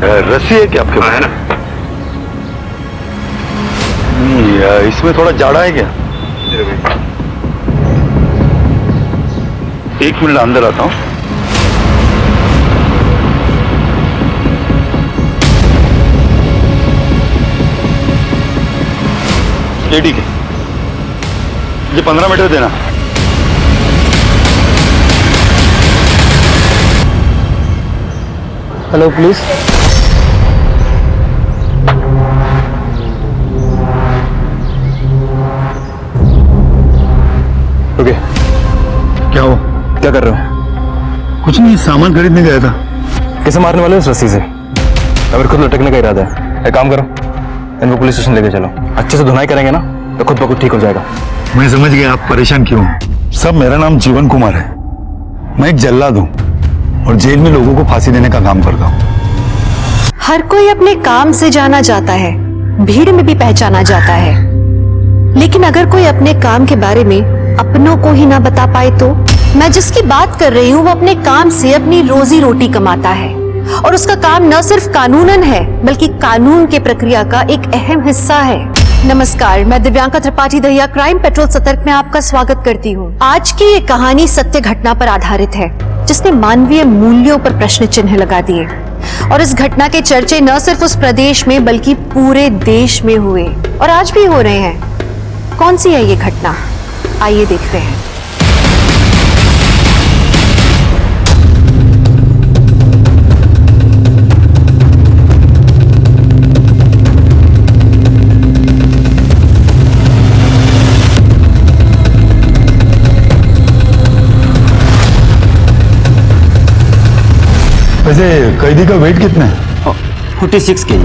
रस्सी है क्या आपके पास? है ना। नहीं, इसमें थोड़ा जाड़ा है क्या? एक मिनट अंदर आता हूँ। ये ठीक है, मुझे 15 मीटर देना। Hello please. ओके, क्या हो? क्या कर रहे हो? कुछ नहीं, सामान खरीदने गया था। कैसे मारने वाले हो इस रस्सी से? अगर खुद लटकने का इरादा है, एक काम करो, इनको पुलिस स्टेशन लेके चलो। अच्छे से धुनाई करेंगे ना तो खुद ब खुद ठीक हो जाएगा। मैं समझ गया आप परेशान क्यों हो। सब, मेरा नाम जीवन कुमार है। मैं एक जल्लाद हूँ और जेल में लोगों को फांसी देने का काम करता हूँ। हर कोई अपने काम से जाना जाता है, भीड़ में भी पहचाना जाता है, लेकिन अगर कोई अपने काम के बारे में अपनों को ही ना बता पाए तो? मैं जिसकी बात कर रही हूँ वो अपने काम से अपनी रोजी रोटी कमाता है और उसका काम न सिर्फ कानूनन है बल्कि कानून के प्रक्रिया का एक अहम हिस्सा है। नमस्कार, मैं दिव्यांका त्रिपाठी दहिया क्राइम पेट्रोल सतर्क में आपका स्वागत करती हूँ। आज की ये कहानी सत्य घटना पर आधारित है जिसने मानवीय मूल्यों पर प्रश्न चिन्ह लगा दिए और इस घटना के चर्चे न सिर्फ उस प्रदेश में बल्कि पूरे देश में हुए और आज भी हो रहे हैं। कौन सी है ये घटना, आइए देखते हैं। वैसे कैदी का वेट कितना है? 46 kg।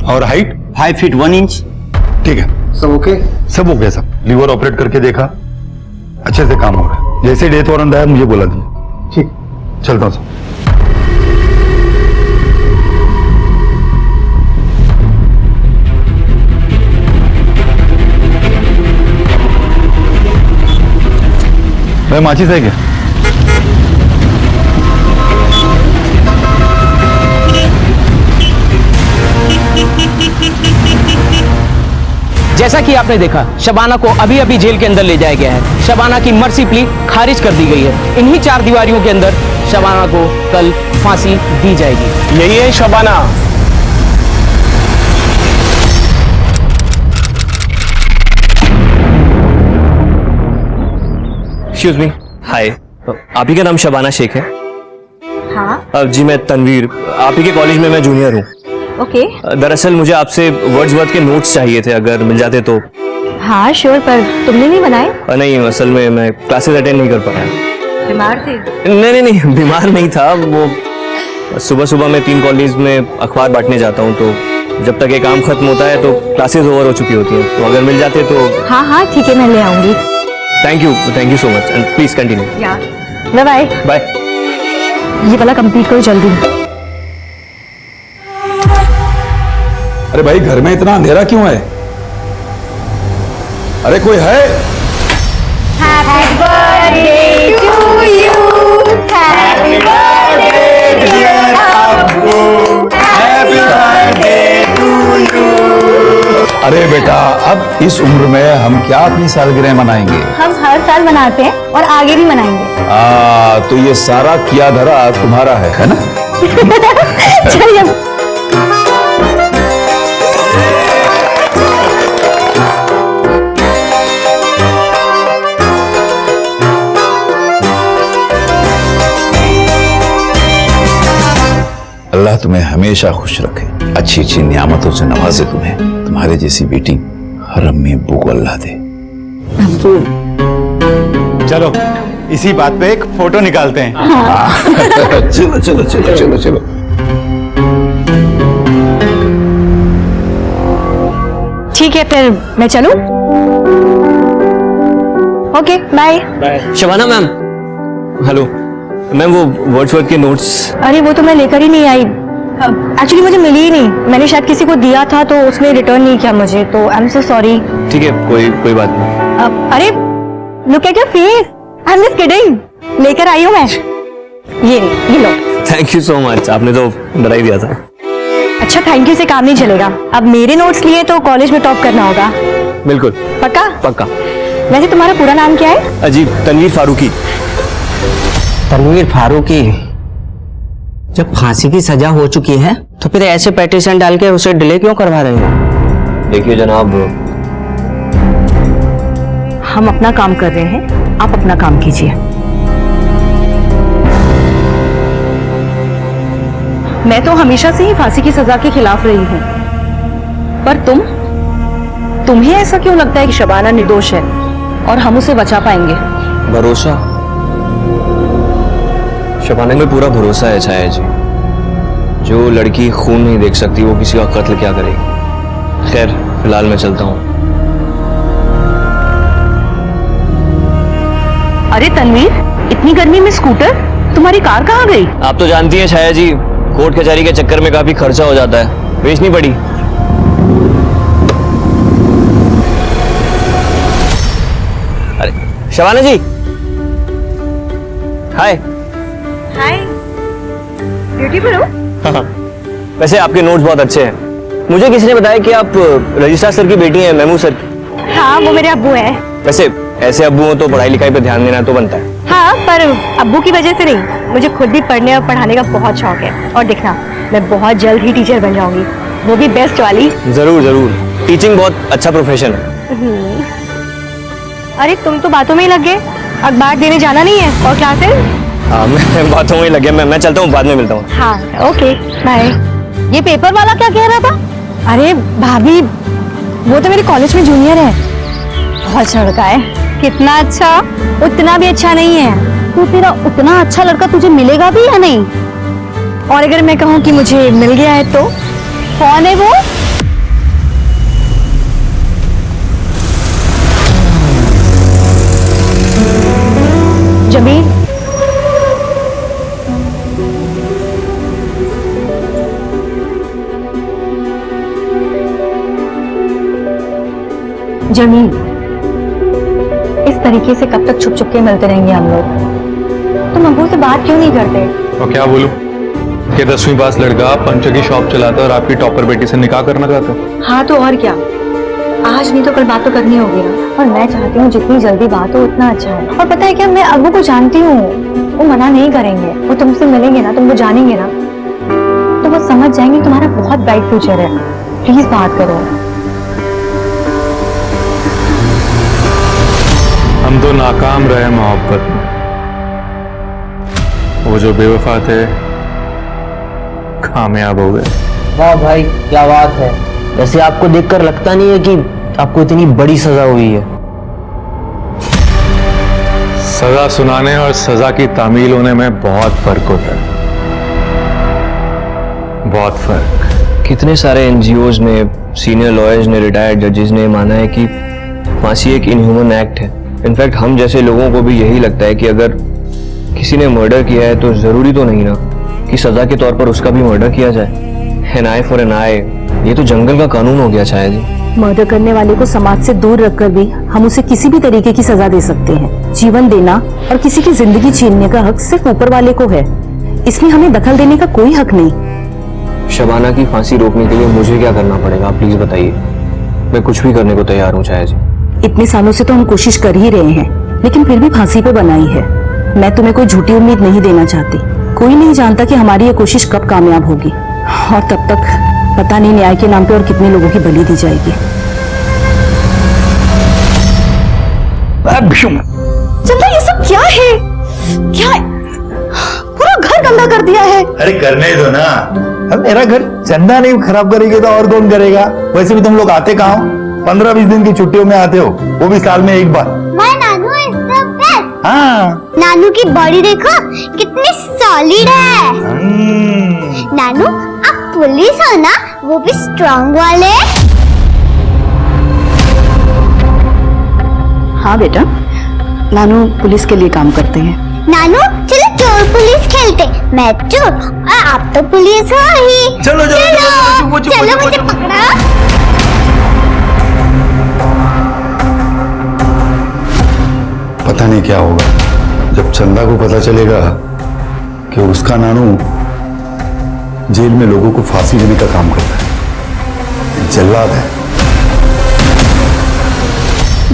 और हाइट? 5 feet 1 inch. ठीक है, सब ओके? सब हो गया। सब लीवर ऑपरेट करके देखा, अच्छे से काम हो रहा है। जैसे डेथ वारंट आया मुझे बोला दिया। ठीक, चलता हूँ। भाई माचिस है क्या? जैसा कि आपने देखा, शबाना को अभी अभी जेल के अंदर ले जाया गया है। शबाना की मर्सी प्ली खारिज कर दी गई है। इन्हीं 4 दीवारियों के अंदर शबाना को कल फांसी दी जाएगी। यही है शबाना। एक्सक्यूज मी, हाय। आप ही का नाम शबाना शेख है? हाँ जी, मैं तनवीर, आप ही के कॉलेज में मैं जूनियर हूँ। ओके। दरअसल मुझे आपसे वर्ड्सवर्थ के नोट्स चाहिए थे, अगर मिल जाते तो। हाँ श्योर, पर तुमने नहीं बनाए? नहीं, असल में मैं क्लासेस अटेंड नहीं कर पाया। बीमार थे? नहीं, बीमार नहीं था। वो सुबह सुबह मैं 3 कॉलेज में अखबार बांटने जाता हूँ, तो जब तक ये काम खत्म होता है तो क्लासेस ओवर हो चुकी होती हैं। तो अगर मिल जाते तो। हाँ ठीक है, मैं ले आऊंगी। Thank you so much and please continue. Bye bye. Bye. ये वाला कंप्लीट करो जल्दी। अरे भाई, घर में इतना अंधेरा क्यों है? अरे कोई है? Happy birthday to you. Happy birthday dear Abbu. Happy birthday to you. अरे बेटा, अब इस उम्र में हम क्या अपनी सालगिरह मनाएंगे? हम हर साल मनाते हैं और आगे भी मनाएंगे। तो ये सारा किया धरा तुम्हारा है ना? चलिए। अल्लाह तुम्हें हमेशा खुश रखे, अच्छी अच्छी नियामतों से नवाजे तुम्हें। तुम्हारे जैसी बेटी हरम में अब्बू को अल्लाह दे। चलो इसी बात पे एक फोटो निकालते हैं। चलो चलो चलो चलो चलो। ठीक है, फिर मैं चलूं? Okay, bye. Shabana ma'am, hello ma'am, वो वर्ड्सवर्थ के नोट्स। अरे वो तो मैं लेकर ही नहीं आई। एक्चुअली मुझे मिली ही नहीं। मैंने शायद किसी को दिया था तो उसने रिटर्न नहीं किया मुझे, तो आई एम सो सॉरी। ठीक है, कोई बात नहीं। अरे look at your face, I am just kidding. लेकर आई हूँ मैं। ये लो। थैंक यू सो मच, आपने तो डरा ही दिया था। अच्छा, थैंक यू से काम नहीं चलेगा। अब मेरे नोट्स लिए तो कॉलेज में टॉप करना होगा। बिल्कुल पक्का? पक्का। वैसे तुम्हारा पूरा नाम क्या है? अजीब, तनवीर फारूकी। तनवीर फारूकी। जब फांसी की सजा हो चुकी है तो फिर ऐसे पेटिशन डाल के उसे डिले क्यों करवा रहे हो? देखिए जनाब, हम अपना काम कर रहे हैं, आप अपना काम कीजिए। मैं तो हमेशा से ही फांसी की सजा के खिलाफ रही हूँ, पर तुम्हें ऐसा क्यों लगता है कि शबाना निर्दोष है और हम उसे बचा पाएंगे? भरोसा, शबाना में पूरा भरोसा है छाया जी। जो लड़की खून नहीं देख सकती वो किसी का कत्ल क्या करेगी। खैर फिलहाल मैं चलता हूँ। अरे तनवीर, इतनी गर्मी में स्कूटर? तुम्हारी कार कहाँ गई? आप तो जानती हैं छाया जी, कोर्ट कचहरी के चक्कर में काफी खर्चा हो जाता है, बेचनी पड़ी। अरे शबाना जी, हाय। हाय, ब्यूटीफुल हो। वैसे आपके नोट्स बहुत अच्छे हैं। मुझे किसी ने बताया कि आप रजिस्ट्रार सर की बेटी हैं, महमूद सर। हाँ, वो मेरे अब्बू हैं। वैसे ऐसे अब्बू हो तो पढ़ाई लिखाई पे ध्यान देना तो बनता है। हाँ, पर अब्बू की वजह से नहीं, मुझे खुद भी पढ़ने और पढ़ाने का बहुत शौक है। और देखना, मैं बहुत जल्द ही टीचर बन जाऊंगी, वो भी बेस्ट वाली। जरूर जरूर, टीचिंग बहुत अच्छा प्रोफेशन है। अरे तुम तो बातों में ही लग गए, अखबार देने जाना नहीं है और क्लासेस? हाँ, मैं बातों में ही लग गया। मैं चलता हूँ, बाद में मिलता हूँ। हाँ ओके, बाय। ये पेपर वाला क्या कह रहा था? अरे भाभी, वो तो मेरे कॉलेज में जूनियर है, बहुत लड़का है। कितना अच्छा? उतना भी अच्छा नहीं है। तो तेरा उतना अच्छा लड़का तुझे मिलेगा भी या नहीं? और अगर मैं कहूँ कि मुझे मिल गया है तो? कौन है वो? जमील। जमील, इस तरीके से कब तक छुप छुप के मिलते रहेंगे हम लोग? तुम अब्बू से बात क्यों नहीं करते? और क्या बोलूं कि 10वीं पास लड़का पंचर की शॉप चलाता है और आपकी टॉपर बेटी से निकाह करना चाहता है। हाँ तो और क्या, आज नहीं तो कल बात तो करनी होगी ना। और मैं चाहती हूँ जितनी जल्दी बात हो उतना अच्छा है। और पता है क्या, मैं अब्बू को जानती हूँ, वो मना नहीं करेंगे। वो तुमसे मिलेंगे ना, तुमको जानेंगे ना, तो वो समझ जाएंगे तुम्हारा बहुत ब्राइट फ्यूचर है। प्लीज बात करो। हम तो नाकाम रहे मोहब्बत में, वो जो बेवफा थे कामयाब हो गए। वाह भाई, क्या बात है। वैसे आपको देखकर लगता नहीं है कि आपको इतनी बड़ी सजा हुई है? सजा सुनाने और सजा की तामील होने में बहुत फर्क होता है, बहुत फर्क। कितने सारे एनजीओज ने, सीनियर लॉयर्स ने, रिटायर्ड जजेस ने माना है कि फांसी एक इनह्यूमन एक्ट है। इनफैक्ट हम जैसे लोगों को भी यही लगता है कि अगर किसी ने मर्डर किया है तो जरूरी तो नहीं ना कि सजा के तौर पर उसका भी मर्डर किया जाए। एन आई फॉर एन आई, ये तो जंगल का कानून हो गया शायद जी। मर्डर करने वाले को समाज से दूर रखकर भी हम उसे किसी भी तरीके की सजा दे सकते हैं। जीवन देना और किसी की जिंदगी छीनने का हक सिर्फ ऊपर वाले को है, इसमें हमें दखल देने का कोई हक नहीं। शबाना की फांसी रोकने के लिए मुझे क्या करना पड़ेगा, प्लीज बताइए। मैं कुछ भी करने को तैयार हूँ छाया जी। इतने सालों से तो हम कोशिश कर ही रहे हैं, लेकिन फिर भी फांसी पे बनाई है। मैं तुम्हें कोई झूठी उम्मीद नहीं देना चाहती। कोई नहीं जानता कि हमारी ये कोशिश कब कामयाब होगी, और तब तक पता नहीं न्याय के नाम पे और कितने लोगों की बलि दी जाएगी। चंदा, ये सब क्या है? क्या पूरा घर गंदा कर दिया है? अरे करने दो ना, अब मेरा घर चंदा नहीं खराब करेगी तो और कौन करेगा? वैसे भी तुम लोग आते कहाँ हो? 15-20 दिन की छुट्टियों में आते हो, वो भी साल में एक बार। माय नानू इज द बेस्ट। हाँ, नानू की बॉडी देखो कितनी सॉलिड है। नानू आप पुलिस हो ना, वो भी स्ट्रांग वाले। हाँ बेटा, नानू पुलिस के लिए काम करते हैं। नानू चलो चोर पुलिस खेलते, मैं चोर और आप तो पुलिस हो ही। चलो चलो चलो मुझे पकड़ो। पता नहीं क्या होगा जब चंदा को पता चलेगा कि उसका नानू जेल में लोगों को फांसी देने का काम करता है, एक जल्लाद है।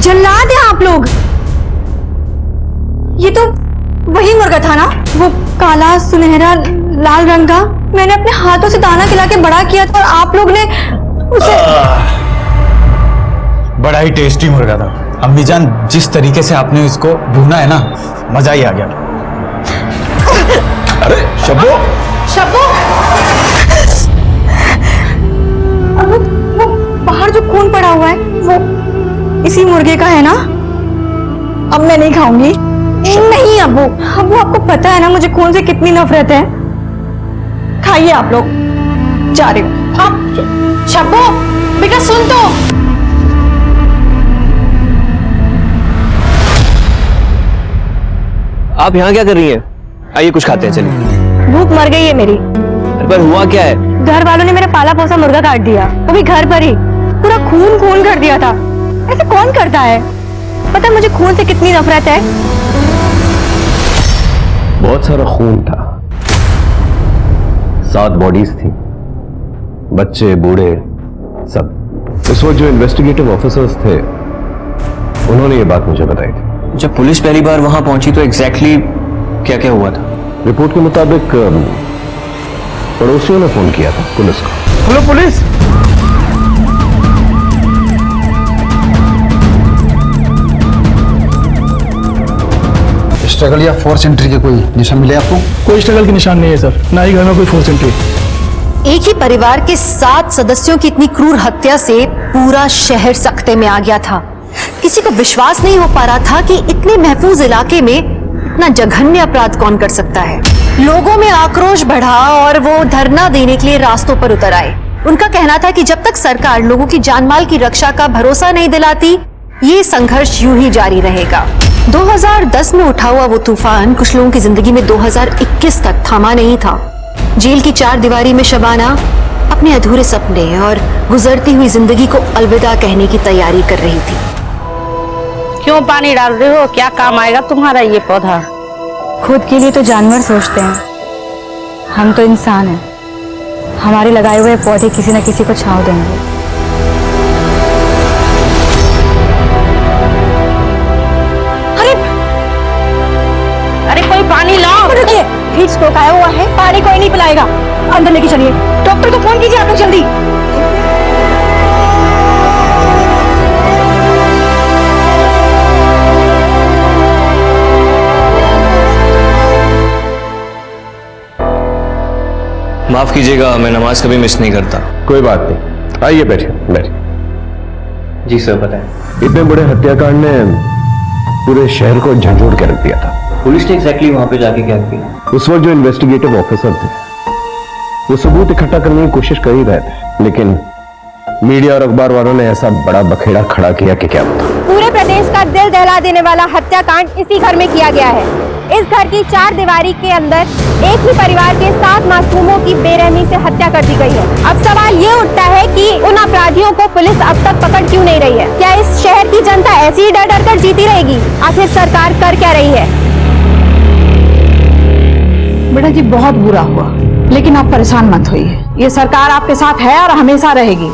जल्लाद हैं आप लोग? ये तो वही मुर्गा था ना, वो काला सुनहरा लाल रंग का। मैंने अपने हाथों से दाना खिला के बड़ा किया था और आप लोग ने उसे। बड़ा ही टेस्टी मुर्गा था अम्मी जान, जिस तरीके से आपने इसको भूना है ना, मजा ही आ गया। अरे शब्बो, शब्बो, वो बाहर जो खून पड़ा हुआ है वो इसी मुर्गे का है ना? अब मैं नहीं खाऊंगी। नहीं अब्बू, अब्बू आपको पता है ना मुझे खून से कितनी नफरत है। खाइए आप लोग, जा रही हूँ। शब्बो बेटा सुन तो। आप यहाँ क्या कर रही हैं? आइए कुछ खाते हैं, चलिए। भूख मर गई है मेरी। पर हुआ क्या है? घर वालों ने मेरा पाला पोसा मुर्गा काट दिया, वो भी घर पर ही। पूरा खून खून कर दिया था। ऐसे कौन करता है? पता मुझे खून से कितनी नफरत है। बहुत सारा खून था, 7 बॉडीज थी, बच्चे बूढ़े सब। उस वक्त जो इन्वेस्टिगेटिव ऑफिसर्स थे उन्होंने ये बात मुझे बताई थी। जब पुलिस पहली बार वहां पहुंची तो एग्जैक्टली क्या क्या हुआ था? रिपोर्ट के मुताबिक पड़ोसियों ने फोन किया था पुलिस को। Hello police. स्ट्रगल या फोर्स एंट्री के कोई निशान मिले आपको? कोई स्ट्रगल के निशान नहीं है सर, ना ही घर में कोई फोर्स एंट्री। एक ही परिवार के 7 सदस्यों की इतनी क्रूर हत्या से पूरा शहर सख्ते में आ गया था। किसी को विश्वास नहीं हो पा रहा था कि इतने महफूज इलाके में इतना जघन्य अपराध कौन कर सकता है। लोगों में आक्रोश बढ़ा और वो धरना देने के लिए रास्तों पर उतर आए। उनका कहना था कि जब तक सरकार लोगों की जानमाल की रक्षा का भरोसा नहीं दिलाती, ये संघर्ष यूं ही जारी रहेगा। 2010 में उठा हुआ वो तूफान कुछ लोगों की जिंदगी में 2021 तक थमा नहीं था। जेल की 4 दीवारी में शबाना अपने अधूरे सपने और गुजरती हुई जिंदगी को अलविदा कहने की तैयारी कर रही थी। क्यों पानी डाल रहे हो? क्या काम आएगा तुम्हारा ये पौधा? खुद के लिए तो जानवर सोचते हैं, हम तो इंसान हैं। हमारे लगाए हुए पौधे किसी न किसी को छांव देंगे। अरे कोई पानी लाओ। रुकिए, हीट स्ट्रोक आया हुआ है, पानी कोई नहीं पिलाएगा। अंदर लेके चलिए। डॉक्टर को फोन कीजिए आप लोग जल्दी। माफ कीजिएगा, मैं नमाज कभी मिस नहीं करता। कोई बात नहीं, आइए बैठिए बैठिए। जी सर बताएं। इतने बड़े हत्याकांड ने पूरे शहर को झंझोड़ के रख दिया था। पुलिस ने एग्जैक्टली वहां पे जाके क्या किया? उस वक्त जो इन्वेस्टिगेटिव ऑफिसर थे वो सबूत इकट्ठा करने की कोशिश कर ही रहे थे, लेकिन मीडिया और अखबार वालों ने ऐसा बड़ा बखेड़ा खड़ा किया कि क्या बता। पूरे प्रदेश का दिल दहला देने वाला हत्याकांड इसी घर में किया गया है। इस घर की 4 दीवारी के अंदर एक ही परिवार के 7 मासूमों की बेरहमी से हत्या कर दी गई है। अब सवाल ये उठता है कि उन अपराधियों को पुलिस अब तक पकड़ क्यों नहीं रही है? क्या इस शहर की जनता ऐसी ही डर डर कर जीती रहेगी? आखिर सरकार कर क्या रही है? बेटा जी बहुत बुरा हुआ, लेकिन आप परेशान मत होइए। ये सरकार आपके साथ है और हमेशा रहेगी।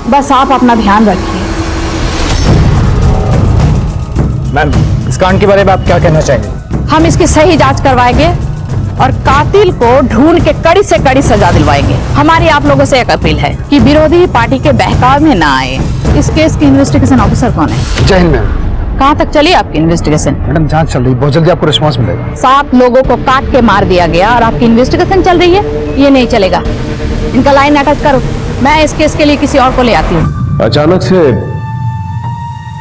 बस आप अपना ध्यान रखिए। मैम, इस कांड के बारे में आप क्या कहना चाहेंगे? हम इसकी सही जांच करवाएंगे और कातिल को ढूंढ के कड़ी से कड़ी सजा दिलवाएंगे। हमारी आप लोगों से एक अपील है कि विरोधी पार्टी के बहकाव में ना आए। इस केस की इन्वेस्टिगेशन ऑफिसर कौन है? जय हिंद मैम। कहाँ तक चली आपकी इन्वेस्टिगेशन? मैडम जांच चल रही, बहुत जल्दी आपको रिस्पांस मिलेगा। 7 लोगों को काट के मार दिया गया और आपकी इन्वेस्टिगेशन चल रही है? ये नहीं चलेगा। इनका लाइन अटैच करो, मैं इस केस के लिए किसी और को ले आती हूँ। अचानक से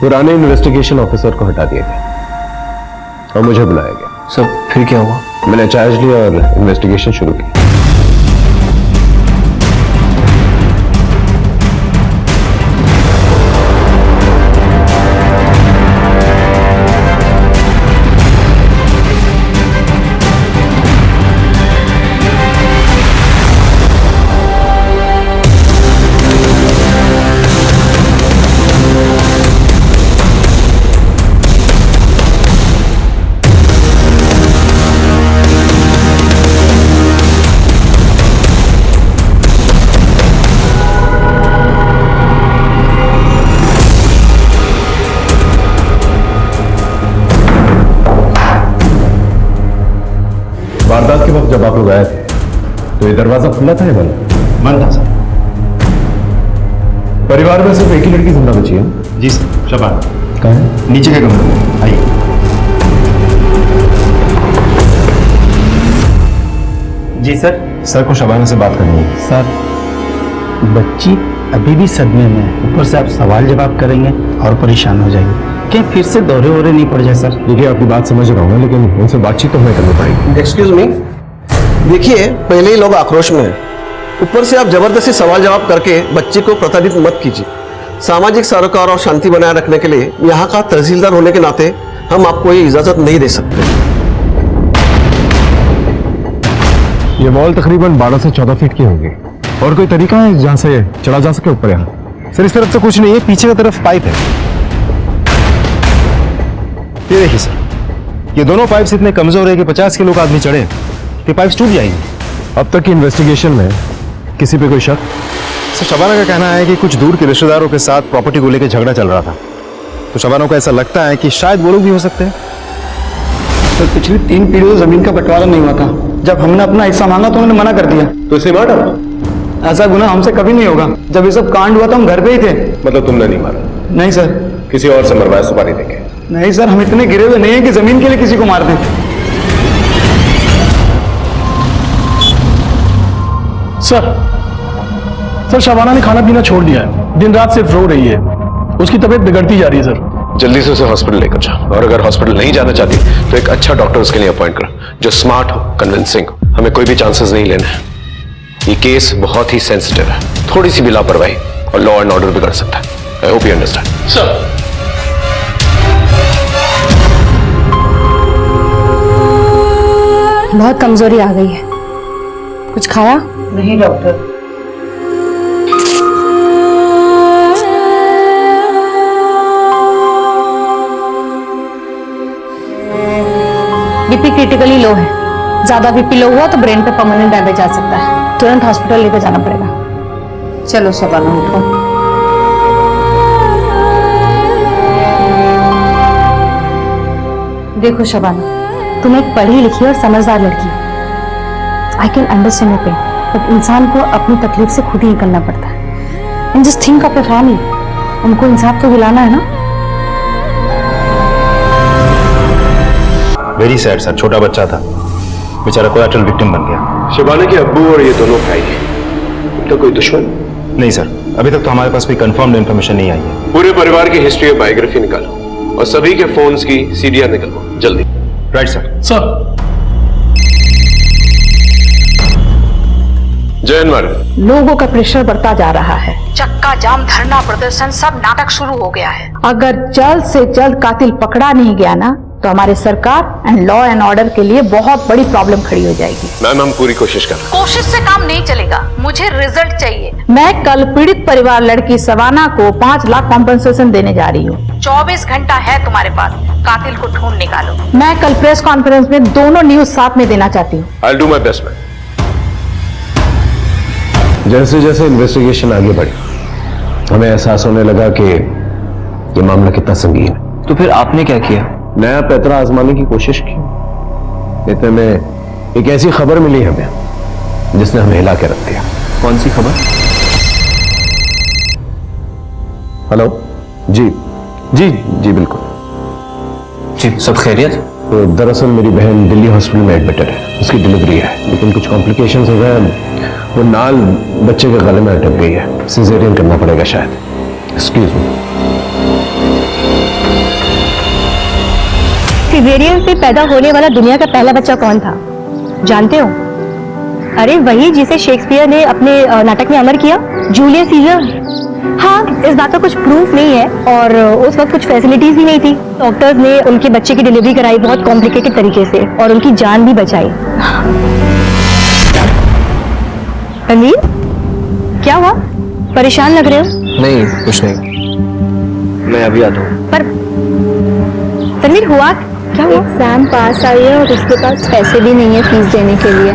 पुराने इन्वेस्टिगेशन ऑफिसर को हटा दिया गया और मुझे बुलाया गया। सब फिर क्या हुआ? मैंने चार्ज लिया और इन्वेस्टिगेशन शुरू की। जब आप लोग आए थे तो ये दरवाजा खुला था या बंद? बंद था सर। परिवार में सिर्फ एक ही लड़की जिंदा बची है? जी सर, शबाना। कहाँ है? नीचे के कमरे में, आइए। जी सर। सर को शबाना से बात करनी है। सर, बच्ची अभी भी सदमे में है, ऊपर से आप सवाल जवाब करेंगे और परेशान हो जाएंगे। क्या फिर से दौरे वोरे नहीं पड़ जाए सर? देखिए आपकी बात समझ रहा हूँ लेकिन उनसे बातचीत तो हमें करनी पड़ेगी। एक्सक्यूज मी, देखिए पहले ही लोग आक्रोश में हैं, ऊपर से आप जबरदस्ती सवाल जवाब करके बच्चे को प्रताड़ित मत कीजिए। सामाजिक सरोकार और शांति बनाए रखने के लिए यहाँ का तहसीलदार होने के नाते हम आपको ये इजाजत नहीं दे सकते। ये वॉल तकरीबन 12 से 14 फीट की होगी। और कोई तरीका है जहाँ से चढ़ा जा सके ऊपर? यहाँ सर इस तरफ से कुछ नहीं है, पीछे की तरफ पाइप है। ये देखिए सर, ये दोनों पाइप्स इतने कमजोर है कि 50 किलो का आदमी चढ़े तो पाइप्स टूट जाएंगी। अब तक की इन्वेस्टिगेशन में किसी पे कोई शक? सर शबाना का कहना है कि कुछ दूर के रिश्तेदारों के साथ प्रॉपर्टी को लेकर झगड़ा चल रहा था, तो शबाना को ऐसा लगता है कि शायद वो लोग भी हो सकते हैं। सर पिछली 3 पीढ़ियों से जमीन का बंटवारा नहीं हुआ था। जब हमने अपना हिस्सा मांगा तो उन्होंने मना कर दिया। तो इसे मारा? ऐसा गुनाह हमसे कभी नहीं होगा। जब ये सब कांड हुआ तो हम घर पे ही थे। मतलब तुमने नहीं मारा? नहीं सर। किसी और से मरवाया सुपारी देके? नहीं सर, हम इतने गिरे हुए नहीं है कि जमीन के लिए किसी को मार दें। सर शबाना ने खाना पीना छोड़ दिया है, दिन रात सिर्फ रो रही है, उसकी तबीयत बिगड़ती जा रही है सर। जल्दी से उसे हॉस्पिटल लेकर जाओ, और अगर हॉस्पिटल नहीं जाना चाहती तो एक अच्छा डॉक्टर उसके लिए अपॉइंट करो जो स्मार्ट हो, कन्विंसिंग हो। हमें कोई भी चांसेस नहीं लेने हैं। ये केस बहुत ही सेंसिटिव है, थोड़ी सी भी लापरवाही और लॉ एंड ऑर्डर बिगड़ सकता है। I hope you understand. Sir बहुत कमजोरी आ गई है। कुछ खाया? नहीं डॉक्टर। बीपी क्रिटिकली लो है। ज्यादा बीपी लो हुआ तो ब्रेन पे परमानेंट डैमेज आ सकता है। तुरंत हॉस्पिटल लेकर जाना पड़ेगा। चलो शबाना उठो। देखो शबाना, तुम एक पढ़ी लिखी और समझदार लड़की हो। I can understand your pain, but इंसान को अपनी तकलीफ से खुद ही निकलना पड़ता है। And just think of your family, उनको इंसाफ तो दिलाना है ना। वेरी सैड सर, छोटा बच्चा था बेचारा, कोलैटरल विक्टिम बन गया। शबाना के अब्बू और ये दोनों भाई हैं, उनका कोई दुश्मन? नहीं सर, अभी तक तो हमारे पास कोई कंफर्म्ड इन्फॉर्मेशन नहीं आई है। पूरे परिवार की हिस्ट्री और बायोग्राफी निकालो और सभी के फोन्स की सीडीआर निकलवाओ जल्दी। Right sir. सर जय मार। लोगों का प्रेशर बढ़ता जा रहा है, चक्का जाम, धरना प्रदर्शन, सब नाटक शुरू हो गया है। अगर जल्द से जल्द कातिल पकड़ा नहीं गया ना तो हमारी सरकार एंड लॉ एंड ऑर्डर के लिए बहुत बड़ी प्रॉब्लम खड़ी हो जाएगी। मैम हम पूरी कोशिश कर रहे हैं। कोशिश से काम नहीं चलेगा, मुझे रिजल्ट चाहिए। मैं कल पीड़ित परिवार लड़की शबाना को 5 लाख कॉम्पनसेशन देने जा रही हूँ। 24 घंटा है तुम्हारे पास, कातिल को ढूंढ निकालो। मैं कल प्रेस कॉन्फ्रेंस में दोनों न्यूज साथ में देना चाहती हूँ। I'll do my best, ma'am. जैसे जैसे इन्वेस्टिगेशन आगे बढ़ी हमें एहसास होने लगा कि ये मामला कितना संगीन है। तो फिर आपने क्या किया? नया पैतरा आजमाने की कोशिश की। इतने में एक ऐसी खबर मिली हमें जिसने हमें हिला के रख दिया। कौन सी खबर? हेलो जी जी जी बिल्कुल जी, सब खैरियत? तो दरअसल मेरी बहन दिल्ली हॉस्पिटल में एडमिटेड है, उसकी डिलीवरी है, लेकिन कुछ कॉम्प्लिकेशंस हो गए। वो नाल बच्चे के गले में अटक गई है, सिजेरियन करना पड़ेगा शायद। Excuse me. सिजेरियन से पैदा होने वाला दुनिया का पहला बच्चा कौन था जानते हो? अरे वही जिसे शेक्सपियर ने अपने नाटक में अमर किया, जूलियस सीजर। हाँ, इस बात का कुछ प्रूफ नहीं है और उस वक्त कुछ फैसिलिटीज भी नहीं थी। डॉक्टर्स ने उनके बच्चे की डिलीवरी कराई बहुत कॉम्प्लिकेटेड तरीके से और उनकी जान भी बचाई। अमीर, क्या हुआ? परेशान लग रहे हो? नहीं कुछ नहीं, मैं अभी आता हूँ। पर तनवीर हुआ क्या? एग्जाम पास आई है और उसके पास पैसे भी नहीं है फीस देने के लिए।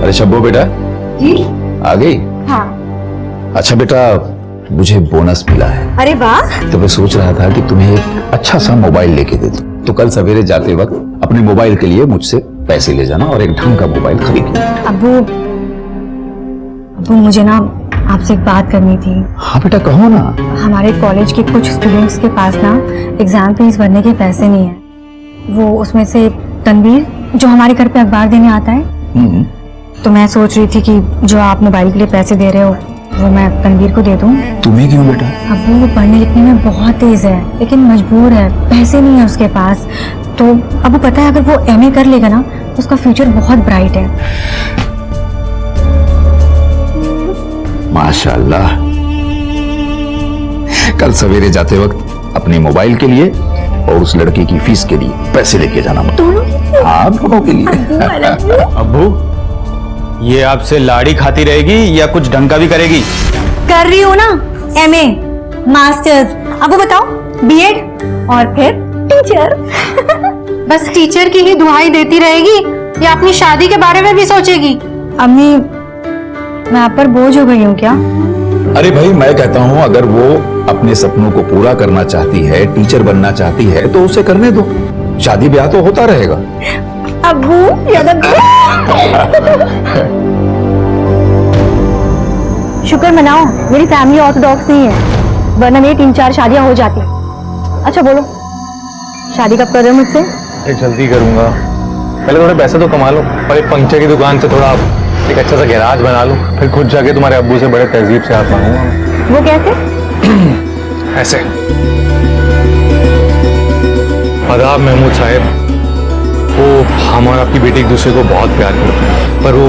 अरे शब्बो बेटा जी आ गई? हाँ। अच्छा बेटा, मुझे बोनस मिला है। अरे वाह। तो मैं सोच रहा था कि तुम्हें एक अच्छा सा मोबाइल लेके दे दूं। तो कल सवेरे जाते वक्त अपने मोबाइल के लिए मुझसे पैसे ले जाना और एक ढंग का मोबाइल खरीद लेना। अब्बू मुझे ना आपसे एक बात करनी थी। हाँ बेटा कहो ना। हमारे कॉलेज के कुछ स्टूडेंट्स के पास ना एग्जाम फीस भरने के पैसे नहीं है। वो उसमें से तनवीर जो हमारे घर पे अखबार देने आता है, तो मैं सोच रही थी कि जो आप मोबाइल के लिए पैसे दे रहे हो वो मैं तनवीर को दे दूं। तुम्हें क्यों बेटा? अब्बू वो पढ़ने लिखने में बहुत तेज है लेकिन मजबूर है, पैसे नहीं है उसके पास। तो अब्बू पता है अगर वो एमए कर लेगा ना तो उसका फ्यूचर बहुत ब्राइट है। माशाल्लाह। कल सवेरे जाते वक्त अपने मोबाइल के लिए और उस लड़के की फीस के लिए पैसे लेके जाना। हाँ दोनों के लिए। अब्बू ये आपसे लाड़ी खाती रहेगी या कुछ ढंग का भी करेगी? कर रही हूँ ना, एमए, मास्टर्स, अब वो बताओ बीएड और फिर टीचर। बस टीचर की ही दुहाई देती रहेगी या अपनी शादी के बारे में भी सोचेगी? अम्मी मैं आप पर बोझ हो गई हूँ क्या? अरे भाई मैं कहता हूँ अगर वो अपने सपनों को पूरा करना चाहती है, टीचर बनना चाहती है तो उसे करने दो। शादी ब्याह तो होता रहेगा। अब्बू शुक्र मनाओ मेरी फैमिली ऑर्थोडॉक्स नहीं है, वरना मेरी 3-4 शादियां हो जाती। अच्छा बोलो शादी कब कर रहे हो मुझसे? एक जल्दी करूंगा, पहले थोड़े पैसे तो कमा लो और एक पंक्चर की दुकान से थोड़ा एक अच्छा सा गैराज बना लो, फिर खुद जाके तुम्हारे अब्बू से बड़े तहजीब से हाथ मांगूंगा। वो कैसे? ऐसे। आदाब महमूद साहब, वो हम और आपकी बेटी एक दूसरे को बहुत प्यार करते हैं, पर वो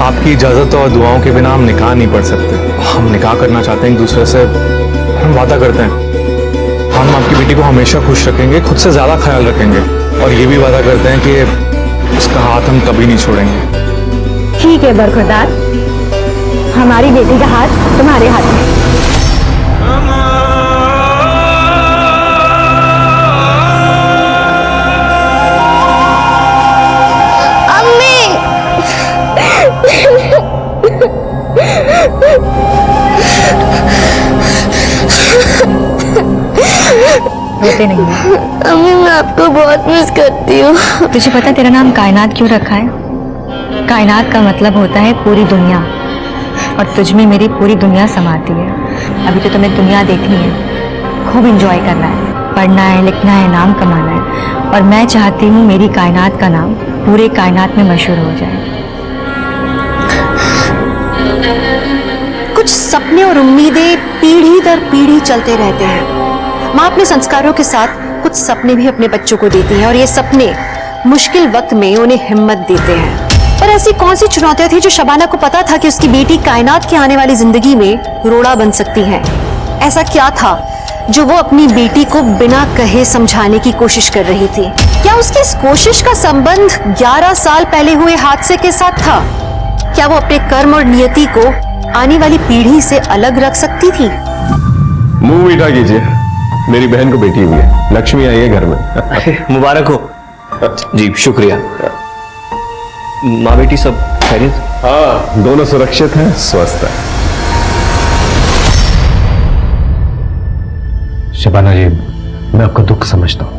आपकी इजाजत और दुआओं के बिना हम निकाह नहीं पढ़ सकते। हम निकाह करना चाहते हैं एक दूसरे से, हम वादा करते हैं हम आपकी बेटी को हमेशा खुश रखेंगे, खुद से ज्यादा ख्याल रखेंगे और ये भी वादा करते हैं कि उसका हाथ हम कभी नहीं छोड़ेंगे। ठीक है बरखुरदार, हमारी बेटी का हाथ तुम्हारे हाथ में। रोते नहीं है। अम्मी मैं आपको बहुत मिस करती हूँ। तुझे पता है तेरा नाम कायनात क्यों रखा है? कायनात का मतलब होता है पूरी दुनिया, और तुझ में मेरी पूरी दुनिया समाती है। अभी तो तुम्हें दुनिया देखनी है, खूब एंजॉय करना है, पढ़ना है, लिखना है, नाम कमाना है, और मैं चाहती हूँ मेरी कायनात का नाम पूरे कायनात में मशहूर हो जाए। कुछ सपने और उम्मीदें पीढ़ी दर पीढ़ी चलते रहते हैं। माँ अपने संस्कारों के साथ कुछ सपने भी अपने बच्चों को देती है और ये सपने मुश्किल वक्त में उन्हें हिम्मत देते हैं। पर ऐसी कौन सी चुनौतियां थी जो शबाना को पता था कि उसकी बेटी कायनात की आने वाली जिंदगी में रोड़ा बन सकती है? ऐसा क्या था जो वो अपनी बेटी को बिना कहे समझाने की कोशिश कर रही थी? क्या उसकी इस कोशिश का संबंध 11 साल पहले हुए हादसे के साथ था? क्या वो अपने कर्म और नियति को आने वाली पीढ़ी से अलग रख सकती थी? मुंह मीठा कीजिए, मेरी बहन को बेटी हुई है, लक्ष्मी आई है घर में। मुबारक हो। जी शुक्रिया। माँ बेटी सब खैरियत? हाँ दोनों सुरक्षित हैं, स्वस्थ हैं। शबाना जी मैं आपका दुख समझता हूं,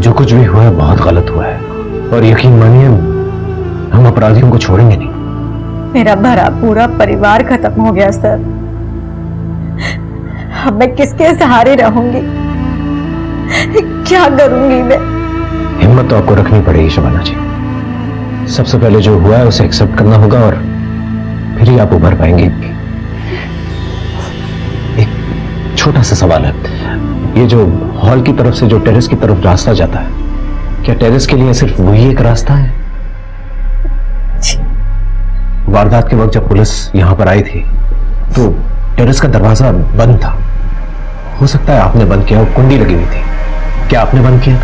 जो कुछ भी हुआ है बहुत गलत हुआ है और यकीन मानिए हम अपराधियों को छोड़ेंगे नहीं। मेरा भरा पूरा परिवार खत्म हो गया सर, अब मैं किसके सहारे रहूंगी, क्या करूंगी मैं? हिम्मत तो आपको रखनी पड़ेगी शबाना जी। सबसे पहले जो हुआ है उसे एक्सेप्ट करना होगा और फिर ही आप उभर पाएंगे। एक छोटा सा सवाल है, ये जो हॉल की तरफ से जो टेरेस की तरफ रास्ता जाता है, क्या टेरेस के लिए सिर्फ वही एक रास्ता है? वारदात के वक्त जब पुलिस यहां पर आई थी तो टेरेस का दरवाजा बंद था। हो सकता है आपने बंद किया, कुंडी लगी हुई थी, क्या आपने बंद किया?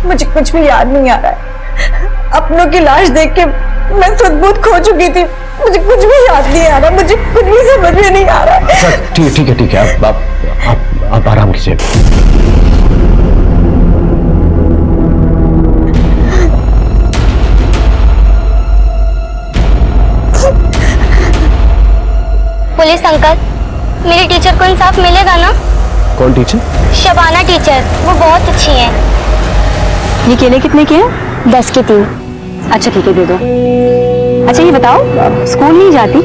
मुझे कुछ भी याद नहीं आ रहा है। अपनों की लाश देख के मैं सद्बुद्ध खो चुकी थी, मुझे कुछ भी याद नहीं आ रहा, मुझे कुछ भी समझ में नहीं आ रहा। ठीक है आप आराम कीजिए। पुलिस अंकल, मेरी टीचर को इंसाफ मिलेगा ना? कौन टीचर? शबाना टीचर, वो बहुत अच्छी हैं। ये केले कितने के हैं? 10 के 3। अच्छा ठीक है, दे दो। अच्छा ये बताओ, स्कूल नहीं जाती?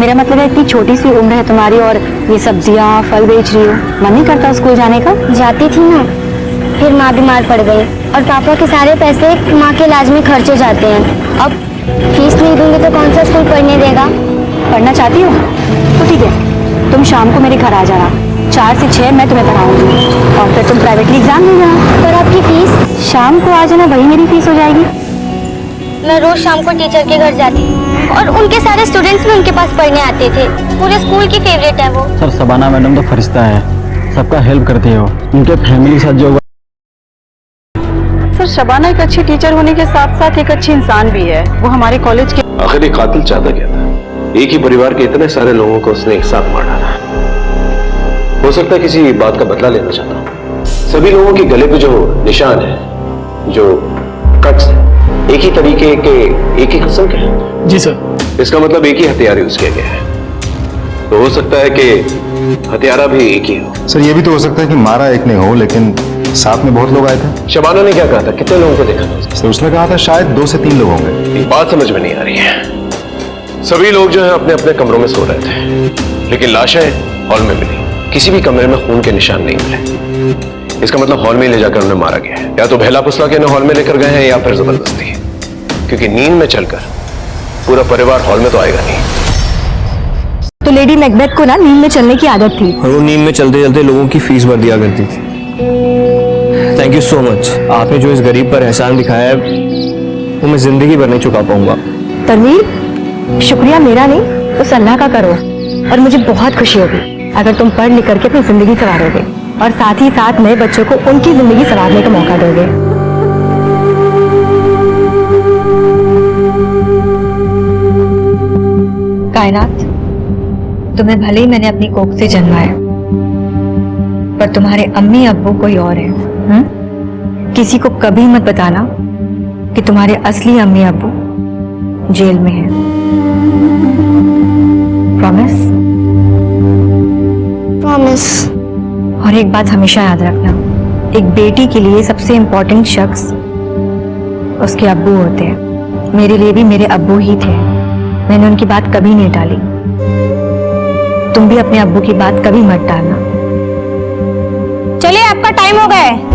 मेरा मतलब है इतनी छोटी सी उम्र है तुम्हारी और ये सब्जियां फल बेच रही हो, मन नहीं करता स्कूल जाने का? जाती थी ना, फिर माँ बीमार पड़ गई और पापा के सारे पैसे माँ के इलाज में खर्चे जाते हैं। अब फीस नहीं दूंगी तो कौन सा स्कूल पढ़ने देगा? पढ़ना चाहती हो तो ठीक है, तुम शाम को मेरे घर आ जाना, 4 से 6 मैं तुम्हें पढ़ाऊंगी और फिर तुम प्राइवेटली एग्जाम देना। पर आपकी फीस? शाम को आ जाना, वही मेरी फीस हो जाएगी। मैं रोज शाम को टीचर के घर जाती और उनके सारे स्टूडेंट्स भी उनके पास पढ़ने आते थे। पूरे स्कूल की फेवरेट है वो। सर शबाना मैडम तो फरिश्ता है, सबका हेल्प करती है वो, उनके फैमिली के साथ जो। सर शबाना एक अच्छी टीचर होने के साथ साथ एक अच्छी इंसान भी है। वो हमारे कॉलेज के आखिर एक कातिल चाहता क्या था? एक ही परिवार के इतने सारे लोगों को उसने एक साथ मार डाला। हो सकता है किसी बात का बदला लेना चाहता हूँ। सभी लोगों के गले पे जो निशान है, जो कट्स है, एक ही तरीके के, एक ही किस्म के हैं। जी सर। इसका मतलब एक ही हथियार यूज किया गया है, तो हो सकता है कि हथियारा भी एक ही हो। सर ये भी तो हो सकता है कि मारा एक ने हो, लेकिन साथ में बहुत लोग आए थे। शबाना ने क्या कहा था? कितने लोगों को देखा था? सर उसने कहा था शायद 2 से 3 लोग होंगे। एक बात समझ में नहीं आ रही है, सभी लोग जो है अपने अपने कमरों में सो रहे थे, लेकिन लाशें हॉल में मिली। किसी भी कमरे में खून के निशान नहीं मिले। इसका मतलब हॉल में ले जाकर उन्हें मारा गया है। या तो बहला फुसला के हॉल में लेकर गए हैं या फिर जबरदस्ती, क्योंकि नींद में चलकर पूरा परिवार हॉल में तो आएगा नहीं। तो लेडी मैकबेथ को ना नींद में चलने की आदत थी और वो नींद में चलते चलते लोगों की फीस भर दिया करती थी। Thank you so much. आपने जो इस गरीब पर एहसान दिखाया है वो मैं जिंदगी भर नहीं चुका पाऊंगा। तनवीर, शुक्रिया मेरा नहीं उस अल्लाह का करो, और मुझे बहुत खुशी होगी अगर तुम पढ़ लिख करके अपनी जिंदगी संवारोगे और साथ ही साथ नए बच्चों को उनकी जिंदगी संवारने का मौका दोगे। कायनात, तुम्हें भले ही मैंने अपनी कोख से जन्माया, पर तुम्हारे अम्मी अब्बू कोई और है। किसी को कभी मत बताना कि तुम्हारे असली अम्मी अब्बू जेल में हैं। प्रॉमिस? प्रॉमिस। और एक बात हमेशा याद रखना, एक बेटी के लिए सबसे इम्पोर्टेंट शख्स उसके अब्बू होते हैं। मेरे लिए भी मेरे अब्बू ही थे, मैंने उनकी बात कभी नहीं टाली। तुम भी अपने अब्बू की बात कभी मत टालना। चलिए आपका टाइम हो गया है।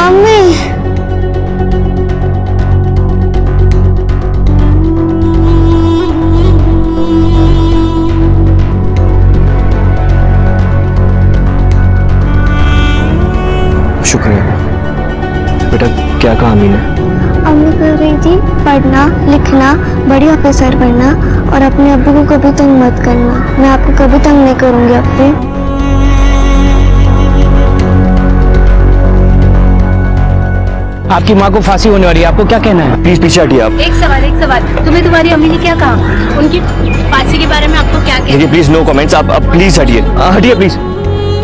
अम्मी, शुक्रिया बेटा। क्या कहा अम्मी ने? अम्मी कह रही थी पढ़ना लिखना, बड़ी ऑफिसर बनना और अपने अब्बू को कभी तंग मत करना। मैं आपको कभी तंग नहीं करूंगी अब्बू। आपकी माँ को फांसी होने वाली है, आपको क्या कहना है? प्लीज पीछे हटिए आप। एक सवाल, तुम्हें तुम्हारी अम्मी ने क्या कहा? उनकी फांसी के बारे में आपको क्या कहना? देखिए प्लीज नो कमेंट्स। आप प्लीज हटिए, हटिए प्लीज।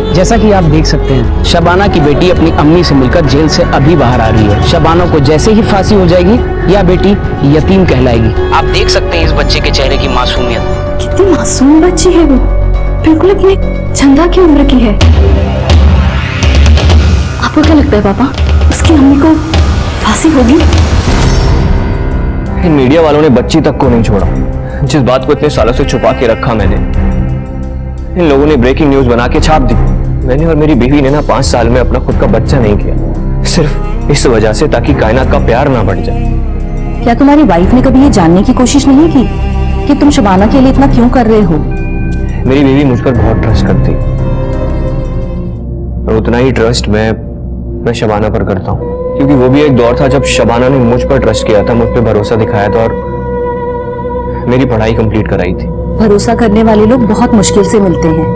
जैसा कि आप देख सकते हैं, शबाना की बेटी अपनी अम्मी से मिलकर जेल से अभी बाहर आ रही है। शबाना को जैसे ही फांसी हो जाएगी, यह बेटी यतीम कहलाएगी। आप देख सकते हैं इस बच्चे के चेहरे की मासूमियत। कितनी मासूम बच्ची है वो, बिल्कुल अपने चंदा की उम्र की है। आपको क्या लगता है पापा, उसकी अम्मी को फांसी होगी? इन मीडिया वालों ने बच्ची तक को नहीं छोड़ा। जिस बात को इतने सालों से छुपा के रखा मैंने, इन लोगों ने ब्रेकिंग न्यूज बना के छाप दी। मैंने और मेरी बीवी ने ना 5 साल में अपना खुद का बच्चा नहीं किया, सिर्फ इस वजह से ताकि कायनात का प्यार ना बढ़ जाए। क्या तुम्हारी वाइफ ने कभी ये जानने की कोशिश नहीं की कि तुम शबाना के लिए इतना क्यों कर रहे हो? मेरी बीवी मुझ पर बहुत ट्रस्ट करती, और उतना ही ट्रस्ट मैं शबाना पर करता हूँ, क्योंकि वो भी एक दौर था जब शबाना ने मुझ पर ट्रस्ट किया था, मुझ पर भरोसा दिखाया था और मेरी पढ़ाई कंप्लीट कराई थी। भरोसा करने वाले लोग बहुत मुश्किल से मिलते हैं,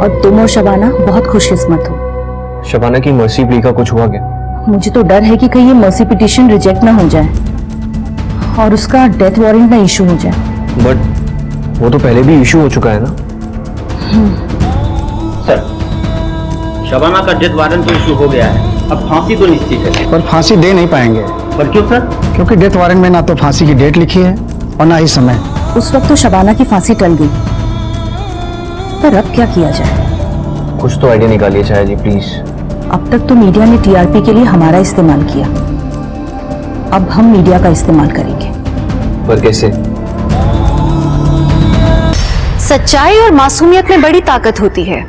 और तुम और शबाना बहुत खुशकिस्मत हो। शबाना की मर्सी प्ली का कुछ हुआ क्या? मुझे तो डर है कि कहीं ये मर्सी पिटीशन रिजेक्ट ना हो जाए और उसका डेथ वारंट ना इशू हो जाए। बट वो तो पहले भी इशू हो चुका है ना। सर, शबाना का डेथ वारंट तो इशू हो गया है, अब फांसी तो निश्चित है। पर फांसी दे नहीं पाएंगे। पर क्यों सर? क्योंकि डेथ वारंट में ना तो फांसी की डेट लिखी है और ना ही समय। उस वक्त तो शबाना की फांसी टल गई, पर अब क्या किया जाए? कुछ तो आइडिया निकालिए छाया जी प्लीज। अब तक तो मीडिया ने टीआरपी के लिए हमारा इस्तेमाल किया, अब हम मीडिया का इस्तेमाल करेंगे। पर कैसे? सच्चाई और मासूमियत में बड़ी ताकत होती है।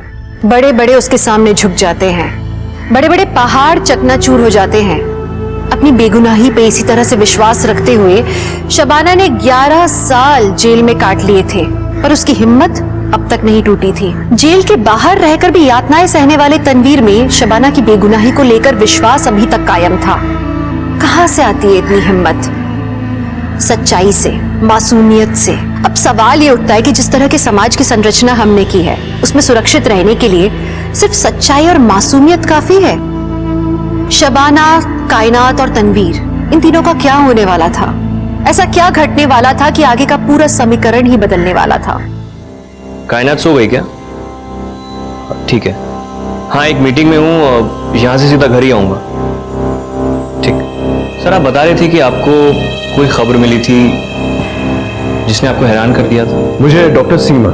बड़े बड़े उसके सामने झुक जाते हैं, बड़े बड़े पहाड़ चकनाचूर हो जाते हैं। अपनी बेगुनाही पे इसी तरह से विश्वास रखते हुए शबाना ने 11 साल जेल में काट लिए थे, पर उसकी हिम्मत अब तक नहीं टूटी थी। जेल के बाहर रहकर भी यातनाएं सहने वाले तनवीर में शबाना की बेगुनाही को लेकर विश्वास अभी तक कायम था। कहां से आती है इतनी हिम्मत? सच्चाई से, मासूमियत से। अब सवाल ये उठता है कि जिस तरह के समाज की संरचना हमने की है, उसमें सुरक्षित रहने के लिए सिर्फ सच्चाई और मासूमियत काफी है? शबाना, कायनात और तनवीर, इन तीनों का क्या होने वाला था? ऐसा क्या घटने वाला था कि आगे का पूरा समीकरण ही बदलने वाला था? कायनात सो गई क्या? ठीक है, हाँ एक मीटिंग में हूँ, यहाँ से सीधा घर ही आऊंगा। ठीक। सर आप बता रहे थे कि आपको कोई खबर मिली थी जिसने आपको हैरान कर दिया था। मुझे डॉक्टर सीमा,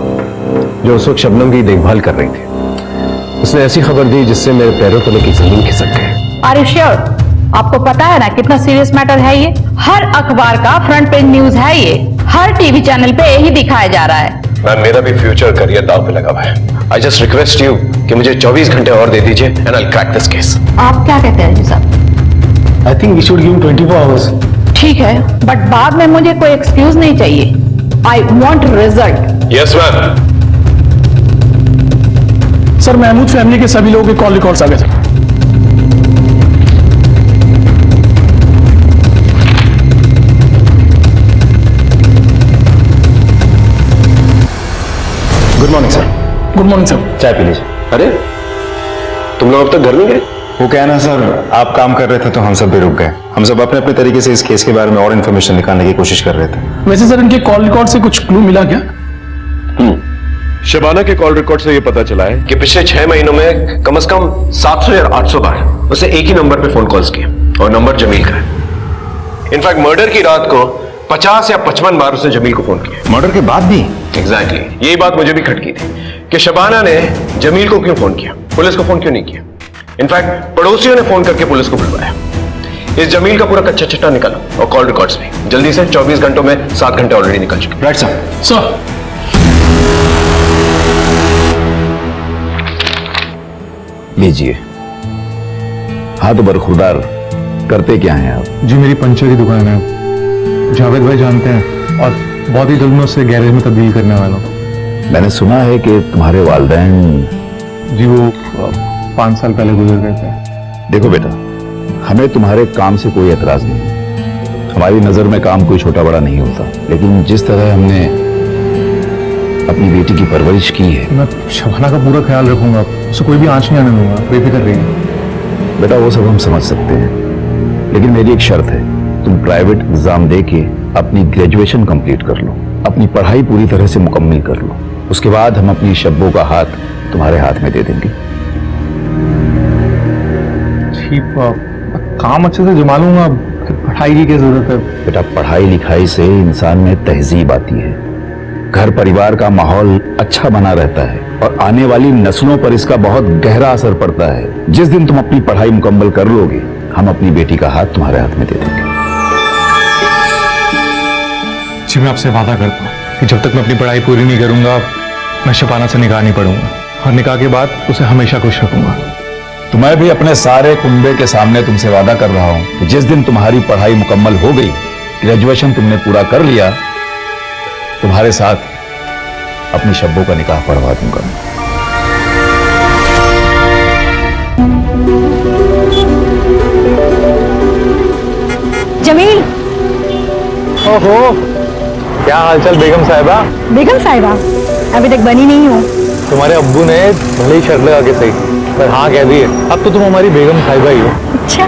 जो उस वक्त शबनम की देखभाल कर रही थी, उसने ऐसी खबर दी जिससे मेरे पैरों तले की जमीन खिसक गई। Are you sure? आपको पता है ना कितना सीरियस मैटर है ये? हर अखबार का फ्रंट पेज न्यूज है ये, हर टीवी चैनल पे यही दिखाया जा रहा है। मैम मेरा भी फ्यूचर करियर दांव पे लगा हुआ है। आई जस्ट रिक्वेस्ट यू कि मुझे 24 घंटे और दे दीजिए and I will crack this case. आप क्या कहते हैं जी साहब? I think we should give 24 hours. ठीक है, बट बाद में मुझे कोई एक्सक्यूज नहीं चाहिए। I want result. Yes ma'am. Sir Mahmood family के सभी लोगों के कॉल रिकॉर्ड्स आ गए थे। Good morning sir. Good morning sir. चाय पी लीजिए। अरे तुम लोग अब तक घर नहीं गए? वो क्या है ना सर, आप काम कर रहे थे तो हम सब भी रुक गए। हम सब अपने अपने तरीके से इस केस के बारे में और इन्फॉर्मेशन निकालने की कोशिश कर रहे थे। वैसे सर इनके कॉल रिकॉर्ड से कुछ क्लू मिला क्या? शबाना के कॉल रिकॉर्ड से ये पता चला है कि पिछले 6 महीनों में कम से कम 700 या 800 बार उसे एक ही नंबर पे फोन कॉल्स किए और नंबर जमील का है। इनफैक्ट मर्डर की रात को 50 या 55 बार उसने जमील को फोन किया। मर्डर के बाद भी? एग्जैक्टली यही बात मुझे भी खटकी थी कि शबाना ने जमील को क्यों फोन किया, पुलिस को फोन क्यों नहीं किया। इनफैक्ट पड़ोसियों ने फोन करके पुलिस को बुलवाया। इस जमील का पूरा कच्चा चिट्ठा निकाला और कॉल रिकॉर्ड्स भी जल्दी से। 24 घंटों में 7 घंटे ऑलरेडी निकल चुके। Right sir. सर लीजिए। हाँ तो बरखुरदार, करते क्या हैं आप? जी मेरी पंचर की दुकान है, जावेद भाई जानते हैं, और बहुत ही जल्द मैं उससे गैरेज में तब्दील करने वाला हूँ। मैंने सुना है कि तुम्हारे वालिदैन। जी वो 5 साल पहले गुजर गए थे। देखो बेटा, हमें तुम्हारे काम से कोई एतराज नहीं। हमारी नजर में काम कोई छोटा बड़ा नहीं होता, लेकिन जिस तरह हमने अपनी बेटी की परवरिश की है। मैं शबाना का पूरा ख्याल रखूंगा, उसे कोई भी आंच नहीं आने दूंगा, बेफिक्र रहिए। बेटा वो सब हम समझ सकते हैं, लेकिन मेरी एक शर्त है, तुम प्राइवेट एग्जाम दे के अपनी ग्रेजुएशन कंप्लीट कर लो, अपनी पढ़ाई पूरी तरह से मुकम्मल कर लो। उसके बाद हम अपनी शब्बों का हाथ तुम्हारे हाथ में दे देंगे। ठीक, काम अच्छे से जमा लूंगा, पढ़ाई की क्या जरूरत है? बेटा पढ़ाई लिखाई से इंसान में तहजीब आती है, घर परिवार का माहौल अच्छा बना रहता है और आने वाली नस्लों पर इसका बहुत गहरा असर पड़ता है। जिस दिन तुम अपनी पढ़ाई मुकम्मल कर लोगे, हम अपनी बेटी का हाथ तुम्हारे हाथ में दे देंगे। जी मैं आपसे वादा करता हूँ कि जब तक मैं अपनी पढ़ाई पूरी नहीं करूंगा, मैं शबाना से निकाह नहीं पढ़ूंगा, और निकाह के बाद उसे हमेशा खुश रखूंगा। तो मैं भी अपने सारे कुंबे के सामने तुमसे वादा कर रहा हूं कि जिस दिन तुम्हारी पढ़ाई मुकम्मल हो गई, ग्रेजुएशन तुमने पूरा कर लिया, तुम्हारे साथ अपनी शब्बों का निकाह पढ़वा दूंगा। जमील। ओहो, क्या हालचाल बेगम साहिबा? बेगम साहिबा अभी तक बनी नहीं हो। तुम्हारे अब्बू ने भले ही शर्त लगा के सही, पर हाँ कह दिए, अब तो तुम हमारी बेगम साहिबा ही हो। अच्छा,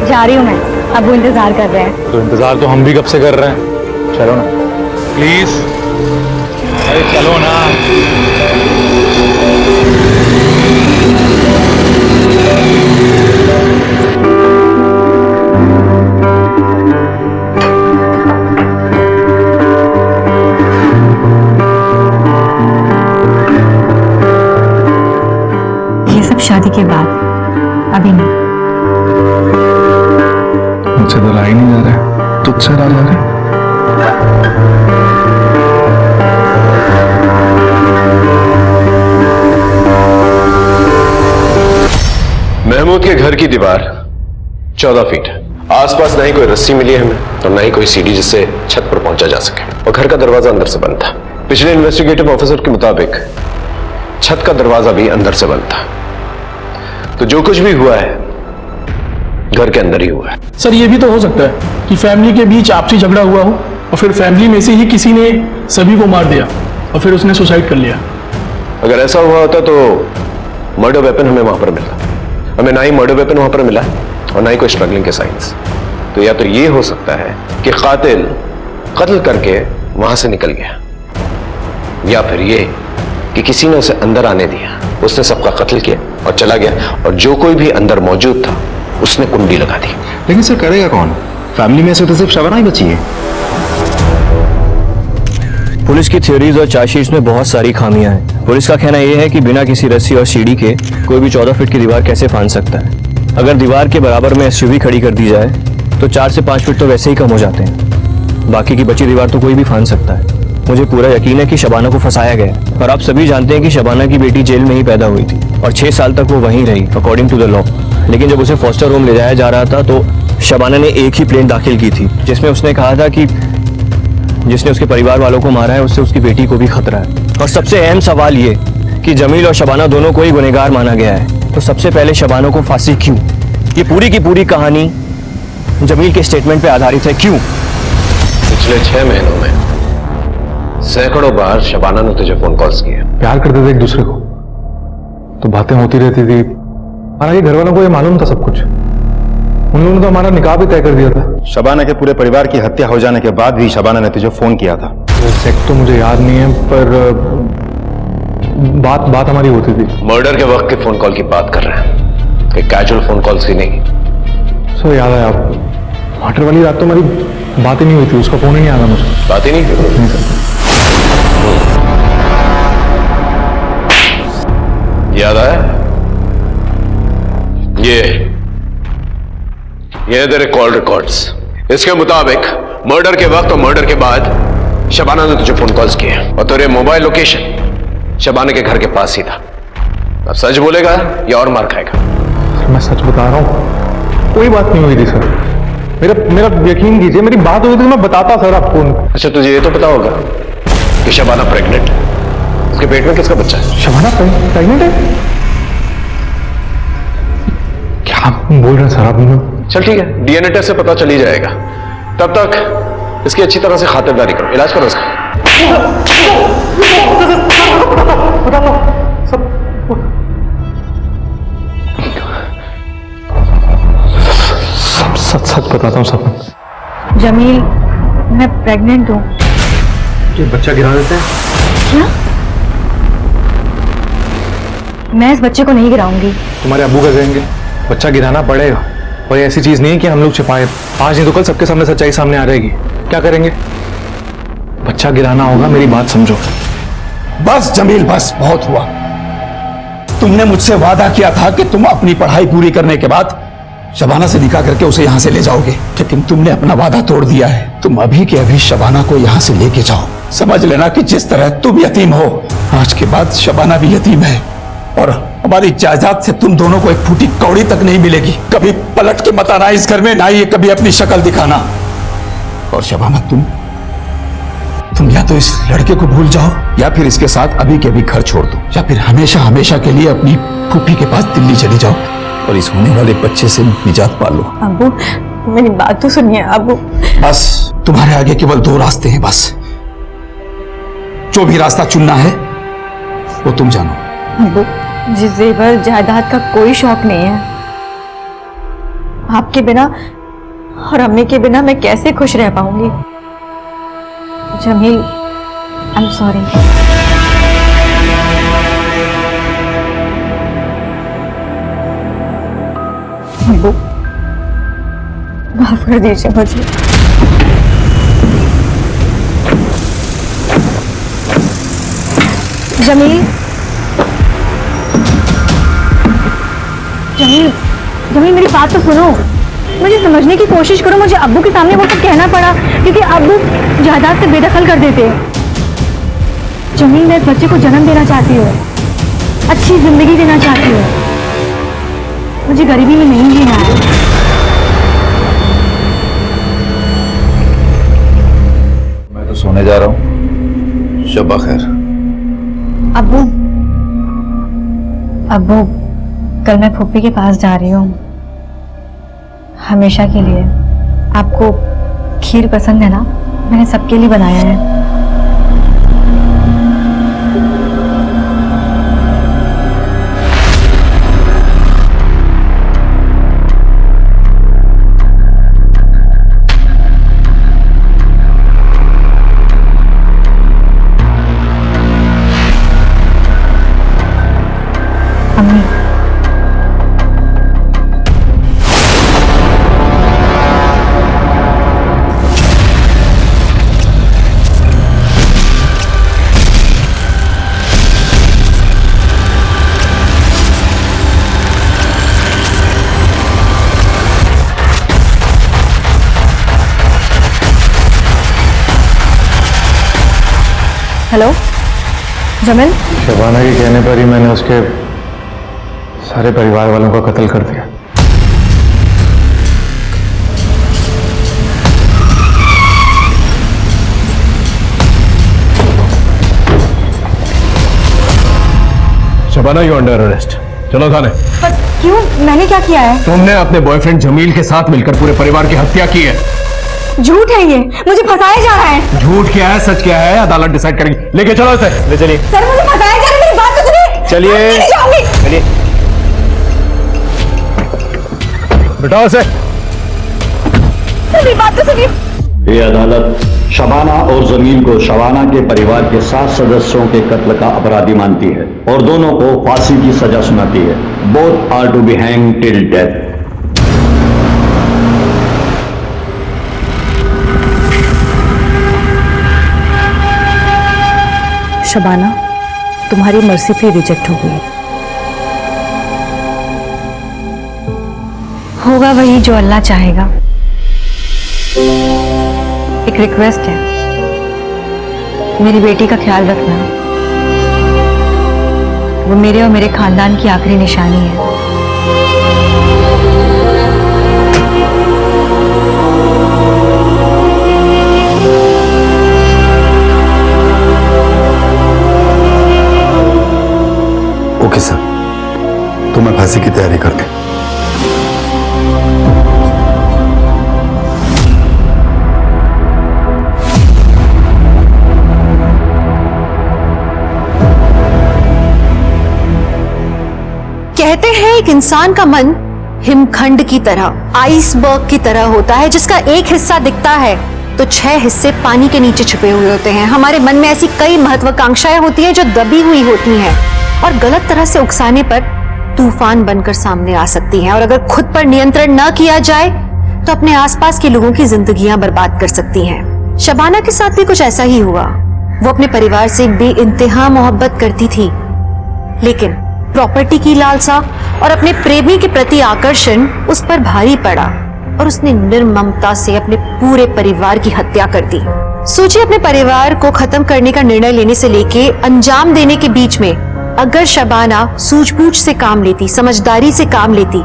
जा रही हूँ मैं, अब वो इंतजार कर रहे हैं। तो इंतजार तो हम भी कब से कर रहे हैं, चलो ना प्लीज। अरे चलो ना। शादी के बाद, अभी नहीं। मुझसे तो रहा ही नहीं जा रहा, तुझसे रहा जा रहा है। महमूद के घर की दीवार 14 फीट है। आसपास ना ही कोई रस्सी मिली है हमें और ना ही कोई सीढ़ी जिससे छत पर पहुंचा जा सके, और घर का दरवाजा अंदर से बंद था। पिछले इन्वेस्टिगेटिव ऑफिसर के मुताबिक छत का दरवाजा भी अंदर से बंद था। तो जो कुछ भी हुआ है घर के अंदर ही हुआ है। सर ये भी तो हो सकता है कि फैमिली के बीच आपसी झगड़ा हुआ हो और फिर फैमिली में से ही किसी ने सभी को मार दिया और फिर उसने सुसाइड कर लिया। अगर ऐसा हुआ होता तो मर्डर वेपन हमें वहां पर मिलता। हमें ना ही मर्डर वेपन वहां पर मिला और ना ही कोई स्ट्रगलिंग के साइंस। तो या तो ये हो सकता है कि कातिल कत्ल करके वहां से निकल गया, या फिर ये कि किसी ने उसे अंदर आने दिया, उसने सबका कत्ल किया और चला गया, और जो कोई भी अंदर मौजूद था उसने कुंडी लगा दी। लेकिन सर करेगा कौन? फैमिली में से तो सिर्फ शबाना ही बची है। पुलिस की थ्योरीज और चार्जशीट्स में बहुत सारी खामियां हैं। पुलिस का कहना यह है कि बिना किसी रस्सी और सीढ़ी के कोई भी 14 फीट की दीवार कैसे फांद सकता है। अगर दीवार के बराबर में एसयूवी खड़ी कर दी जाए तो 4 से 5 फीट तो वैसे ही कम हो जाते हैं। बाकी की बची दीवार तो कोई भी फांद सकता है। मुझे पूरा यकीन है कि शबाना को फंसाया गया है, और आप सभी जानते हैं कि शबाना की बेटी जेल में ही पैदा हुई थी और 6 साल तक वो वहीं रही अकॉर्डिंग टू द लॉ। लेकिन जब उसे फॉस्टर होम ले जाया जा रहा था तो शबाना ने एक ही प्लेन दाखिल की थी जिसमें उसने कहा था कि जिसने उसके परिवार वालों को मारा है उससे उसकी बेटी को भी खतरा है। और सबसे अहम सवाल ये कि जमील और शबाना दोनों को ही गुनहगार माना गया है, तो सबसे पहले शबाना को फांसी क्यों? ये पूरी की पूरी कहानी जमील के स्टेटमेंट पे आधारित है। क्यों? पिछले 6 महीनों में सैकड़ों बार शबाना ने तुझे फोन कॉल्स किए। प्यार करते थे एक दूसरे को तो बातें होती रहती थी। हालांकि घर वालों को ये मालूम था सब कुछ। उन लोगों ने तो हमारा निकाह भी तय कर दिया था। शबाना के पूरे परिवार की हत्या हो जाने के बाद भी शबाना ने तुझे फोन किया था। एग्जैक्ट तो मुझे याद नहीं है, पर बात हमारी होती थी। मर्डर के वक्त के फोन कॉल की बात कर रहे हैं, कोई कैजुअल फोन कॉल्स की नहीं। सर याद है आप मर्डर वाली रात तो हमारी बात ही नहीं हुई थी, उसका फोन ही नहीं आया मुझे। बात ही नहीं सर। याद आया? ये तेरे कॉल रिकॉर्ड्स। इसके मुताबिक मर्डर के वक्त और मर्डर के बाद शबाना ने तुझे फोन कॉल्स किए और तेरे मोबाइल लोकेशन शबाना के घर के पास ही था। अब सच बोलेगा या और मार खाएगा? सर मैं सच बता रहा हूँ, कोई बात नहीं हुई थी सर। मेरा यकीन कीजिए, मेरी बात हुई थी तो मैं बताता सर आपको। अच्छा तुझे ये तो पता होगा कि शबाना प्रेग्नेंट है। उसके पेट में किसका बच्चा है? शबाना प्रेग्नेंट है? क्या बोल रहे हैं सर आप? चल ठीक है, डीएनए टेस्ट से पता चल ही जाएगा। तब तक इसकी अच्छी तरह से खातिरदारी करो, इलाज करो इसका। सच बताता हूँ सब। जमील, मैं प्रेग्नेंट हूँ। ये बच्चा गिरा देते हैं क्या? मैं इस बच्चे को नहीं गिराऊंगी। तुम्हारे अब्बू का कहेंगे, बच्चा गिराना पड़ेगा। और ऐसी चीज नहीं है कि हम लोग छिपाए। आज नहीं तो कल सबके सामने सच्चाई सामने आ रहेगी। क्या करेंगे? बच्चा गिराना होगा, मेरी बात समझो। बस जमील, बस बहुत हुआ। तुमने मुझसे वादा किया था कि तुम अपनी पढ़ाई पूरी करने के बाद शबाना से निकाह करके उसे यहां से ले जाओगे, लेकिन तुमने अपना वादा तोड़ दिया है। तुम अभी के अभी शबाना को यहां से लेके जाओ। समझ लेना कि जिस तरह तुम यतीम हो, आज के बाद शबाना भी यतीम है, और हमारी जायदाद से तुम दोनों को एक फूटी कौड़ी तक नहीं मिलेगी। कभी पलट के मत आना इस घर में, ना ही कभी अपनी शक्ल दिखाना। और शबाना, तुम या तो इस लड़के को भूल जाओ, या फिर इसके साथ अभी के अभी घर छोड़ दो, या फिर हमेशा हमेशा के लिए अपनी फूफी के पास दिल्ली चली जाओ और इस होने वाले बच्चे से निजात पा लो। अब्बू, मेरी बात तो सुनिए अब्बू। बस तुम्हारे आगे केवल 2 रास्ते हैं। बस जो भी रास्ता चुनना है वो तुम जानो। अब्बू, जिस जेवर जायदाद का कोई शौक नहीं है। आपके बिना और अम्मी के बिना मैं कैसे खुश रह पाऊंगी? Jameel, I am sorry. अब्बू, माफ कर दीजिए मुझे। जमील, जमीन मेरी बात तो सुनो, मुझे समझने की कोशिश करो। मुझे अब्बू के सामने वो सब कहना पड़ा क्योंकि अब्बू जायदाद से बेदखल कर देते। जमीन में इस बच्चे को जन्म देना चाहती हो, अच्छी जिंदगी देना चाहती हो, मुझे गरीबी में नहीं जीना है। मैं तो सोने जा रहा हूँ, शब्बा खैर। अब्बू, अब्बू कल मैं फूफी के पास जा रही हूँ हमेशा के लिए। आपको खीर पसंद है ना? मैंने सबके लिए बनाया है। अम्मी, हेलो जमील। शबाना के कहने पर ही मैंने उसके सारे परिवार वालों का कत्ल कर दिया। Shabana, you under arrest. चलो थाने। पर क्यों? मैंने क्या किया है? तुमने अपने बॉयफ्रेंड जमील के साथ मिलकर पूरे परिवार की हत्या की है। झूठ है ये, मुझे फंसाया जा रहा है। झूठ क्या है, सच क्या है, अदालत डिसाइड करेगी। लेके चलो इसे, ले चलिए। सर मुझे फंसाया जा रहा है, मेरी बात तो सुनिए। चलिए। मैं नहीं जाऊंगी। चलिए, बिठाओ इसे। मेरी बात तो सुनिए। ये अदालत शबाना और जमील को शबाना के परिवार के 7 सदस्यों के कत्ल का अपराधी मानती है और दोनों को फांसी की सजा सुनाती है। Both are to be hanged till death. Shabana, तुम्हारी मर्सी प्ली रिजेक्ट हो गई। होगा वही जो अल्लाह चाहेगा। एक रिक्वेस्ट है, मेरी बेटी का ख्याल रखना। वो मेरे और मेरे खानदान की आखिरी निशानी है। ओके सर, तो मैं फांसी की तैयारी करते। कहते हैं एक इंसान का मन हिमखंड की तरह, आइसबर्ग की तरह होता है, जिसका एक हिस्सा दिखता है तो 6 हिस्से पानी के नीचे छुपे हुए होते हैं। हमारे मन में ऐसी कई महत्वाकांक्षाएं होती हैं जो दबी हुई होती हैं और गलत तरह से उकसाने पर तूफान बनकर सामने आ सकती हैं, और अगर खुद पर नियंत्रण न किया जाए तो अपने आसपास के लोगों की जिंदगियां बर्बाद कर सकती हैं। शबाना के साथ भी कुछ ऐसा ही हुआ। वो अपने परिवार से बेइंतहा मोहब्बत करती थी, लेकिन प्रॉपर्टी की लालसा और अपने प्रेमी के प्रति आकर्षण उस पर भारी पड़ा और उसने निर्ममता से अपने पूरे परिवार की हत्या कर दी। सोचिए, अपने परिवार को खत्म करने का निर्णय लेने से लेके अंजाम देने के बीच में अगर शबाना सूझबूझ से काम लेती, समझदारी से काम लेती,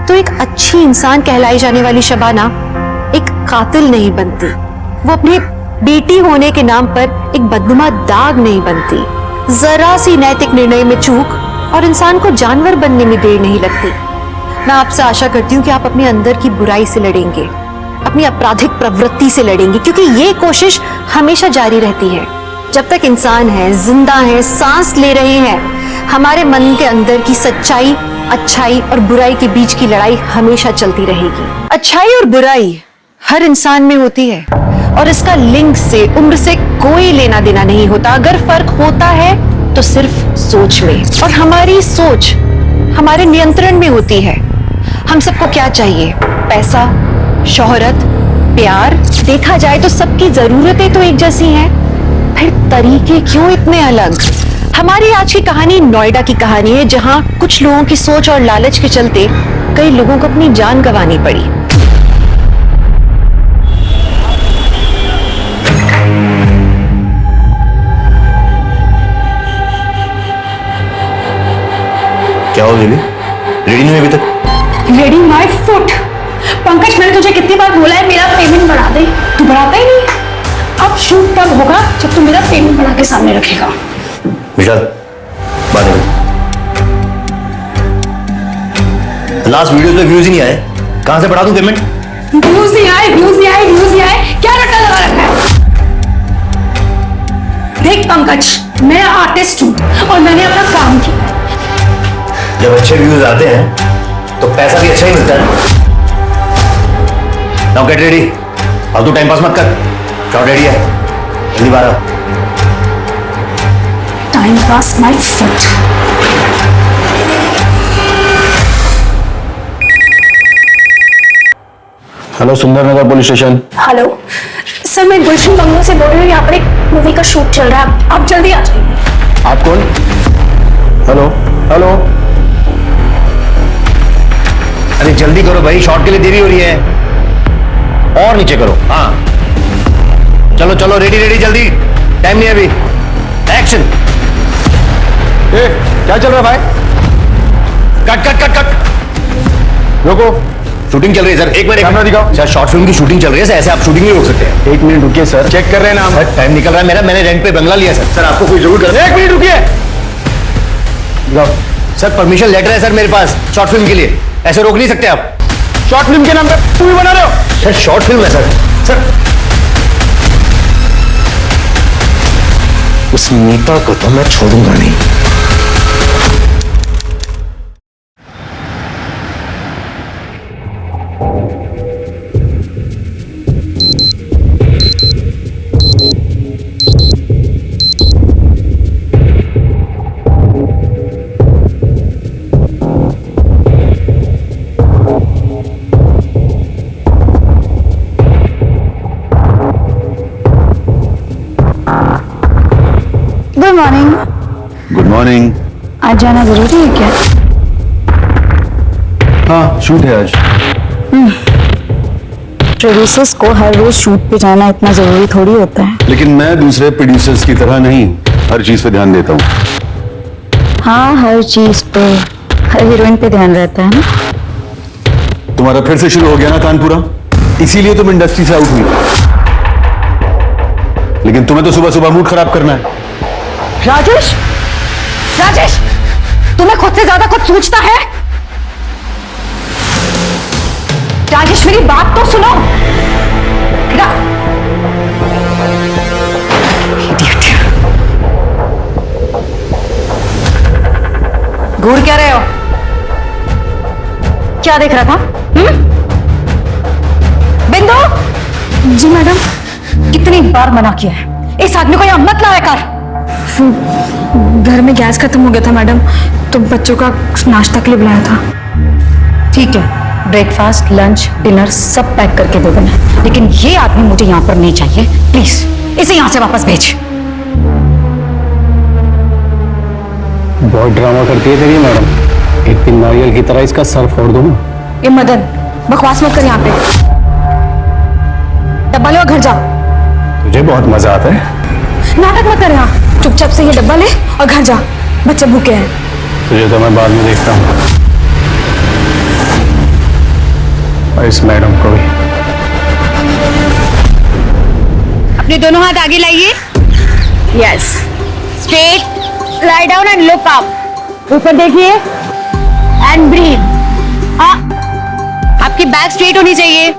तो एक अच्छी इंसान कहलाई जाने वाली शबाना एक कातिल नहीं बनती। वो अपनी बेटी होने के नाम पर एक बदनुमा दाग नहीं बनती। जरा सी नैतिक निर्णय में चूक और इंसान को जानवर बनने में देर नहीं लगती। मैं आपसे आशा करती हूँ कि आप अपने अंदर की बुराई से लड़ेंगे, अपनी आपराधिक प्रवृत्ति से लड़ेंगे, क्योंकि ये कोशिश हमेशा जारी रहती है। जब तक इंसान है, जिंदा है, सांस ले रहे हैं, हमारे मन के अंदर की सच्चाई, अच्छाई और बुराई के बीच की लड़ाई हमेशा चलती रहेगी। अच्छाई और बुराई हर इंसान में होती है और इसका लिंग से, उम्र से कोई लेना देना नहीं होता। अगर फर्क होता है तो सिर्फ सोच में, और हमारी सोच हमारे नियंत्रण में होती है। हम सबको क्या चाहिए? पैसा, शोहरत, प्यार। देखा जाए तो सबकी जरूरतें तो एक जैसी हैं, फिर तरीके क्यों इतने अलग? हमारी आज की कहानी नोएडा की कहानी है, जहां कुछ लोगों की सोच और लालच के चलते कई लोगों को अपनी जान गंवानी पड़ी। क्या हो दीदी, रेडी नहीं हुई अभी तक? Ready my foot. पंकज, मैंने तुझे कितनी बार बोला है मेरा पेमेंट बढ़ा दे, तू बढ़ाता ही नहीं। अब शूट तब होगा जब तू मेरा पेमेंट बढ़ा के सामने रखेगा। विशाल, बात करो। लास्ट वीडियो पे व्यूज ही नहीं आए, कहां से बढ़ा दूं पेमेंट? व्यूज नहीं आए, व्यूज नहीं आए, व्यूज नहीं आए, क्या रट्टा लगा रखा है? देख पंकज, मैं आर्टिस्ट हूं और मैंने अपना काम किया। जब अच्छे व्यूज आते हैं तो पैसा भी अच्छा ही मिलता है। नाउ गेट रेडी, फालतू टाइम पास मत कर। शॉट रेडी है, जल्दी बाहर आओ। Time pass my foot. Hello, Sundarnagar police station. Hello sir, मैं गुलशन बंगलो से बोल रही हूँ। यहाँ पर एक मूवी का शूट चल रहा है, आप जल्दी आ जाइए। आप कौन? हेलो हेलो, अरे जल्दी करो भाई, शॉट के लिए देरी हो रही है। और नीचे करो। हाँ चलो चलो, रेडी रेडी, जल्दी, टाइम नहीं है अभी। एक्शन। क्या चल रहा है भाई? कट कट कट कट, रोको। शूटिंग चल रही है सर, एक मिनट दिखाओ सर। शॉर्ट फिल्म की शूटिंग चल रही है, ऐसे आप शूटिंग नहीं रोक सकते हैं। 1 मिनट रुकिए सर, चेक कर रहे हैं ना हम। टाइम निकल रहा है मेरा, मैंने रेंट पे बंगला लिया सर। सर आपको कोई जरूर कर। 1 मिनट रुकिए। सर परमिशन लेटर है सर मेरे पास शॉर्ट फिल्म के लिए, ऐसे रोक नहीं सकते आप। शॉर्ट फिल्म के नाम पे मूवी बना रहे हो? सर शॉर्ट फिल्म है सर। सर उस मीता को तो मैं छोड़ूंगा नहीं। Good morning. Good morning. आज जाना जरूरी है क्या? हाँ, शूट है आज। प्रोड्यूसर्स को हर रोज शूट पे जाना इतना जरूरी थोड़ी होता है। लेकिन मैं दूसरे प्रोड्यूसर्स की तरह नहीं हर चीज पे ध्यान देता हूँ। हाँ, हर चीज पे, हर हीरोइन पे ध्यान रहता है ना। तुम्हारा फिर से शुरू हो गया ना कानपुरा, इसीलिए तुम इंडस्ट्री से आउट हुई। लेकिन तुम्हें तो सुबह सुबह मूड खराब करना है। राजेश, राजेश, तुम्हें खुद से ज्यादा कुछ सोचता है? राजेश मेरी बात तो सुनो। घूर क्या रहे हो? क्या देख रहा था? बिंदु। जी मैडम। कितनी बार मना किया है, इस आदमी को यहां मत लाया कर। घर में गैस खत्म हो गया था मैडम, तो बच्चों का नाश्ता के लिए बुलाया था। ठीक है, ब्रेकफास्ट, लंच, डिनर सब पैक करके दे देना, लेकिन ये आदमी मुझे यहाँ पर नहीं चाहिए। प्लीज इसे यहाँ से वापस भेज। बहुत ड्रामा करती है तेरी मैडम। एक दिन नारियल की तरह इसका सर फोड़ दूं ना। ये मदन, बकवास मत कर यहाँ पे। डब्बा ले और घर जा। तुझे बहुत मजा आता है। नाटक मत कर यहाँ, चुपचाप से ये डब्बा ले और घर जा, बच्चे भूखे हैं। तुझे तो मैं बाद में देखता हूँ, और इस मैडम को भी। अपने दोनों हाथ आगे लाइए। Yes, straight, lie down and look up. ऊपर देखिए एंड ब्रीथ। हाँ, आपकी बैक स्ट्रेट होनी चाहिए।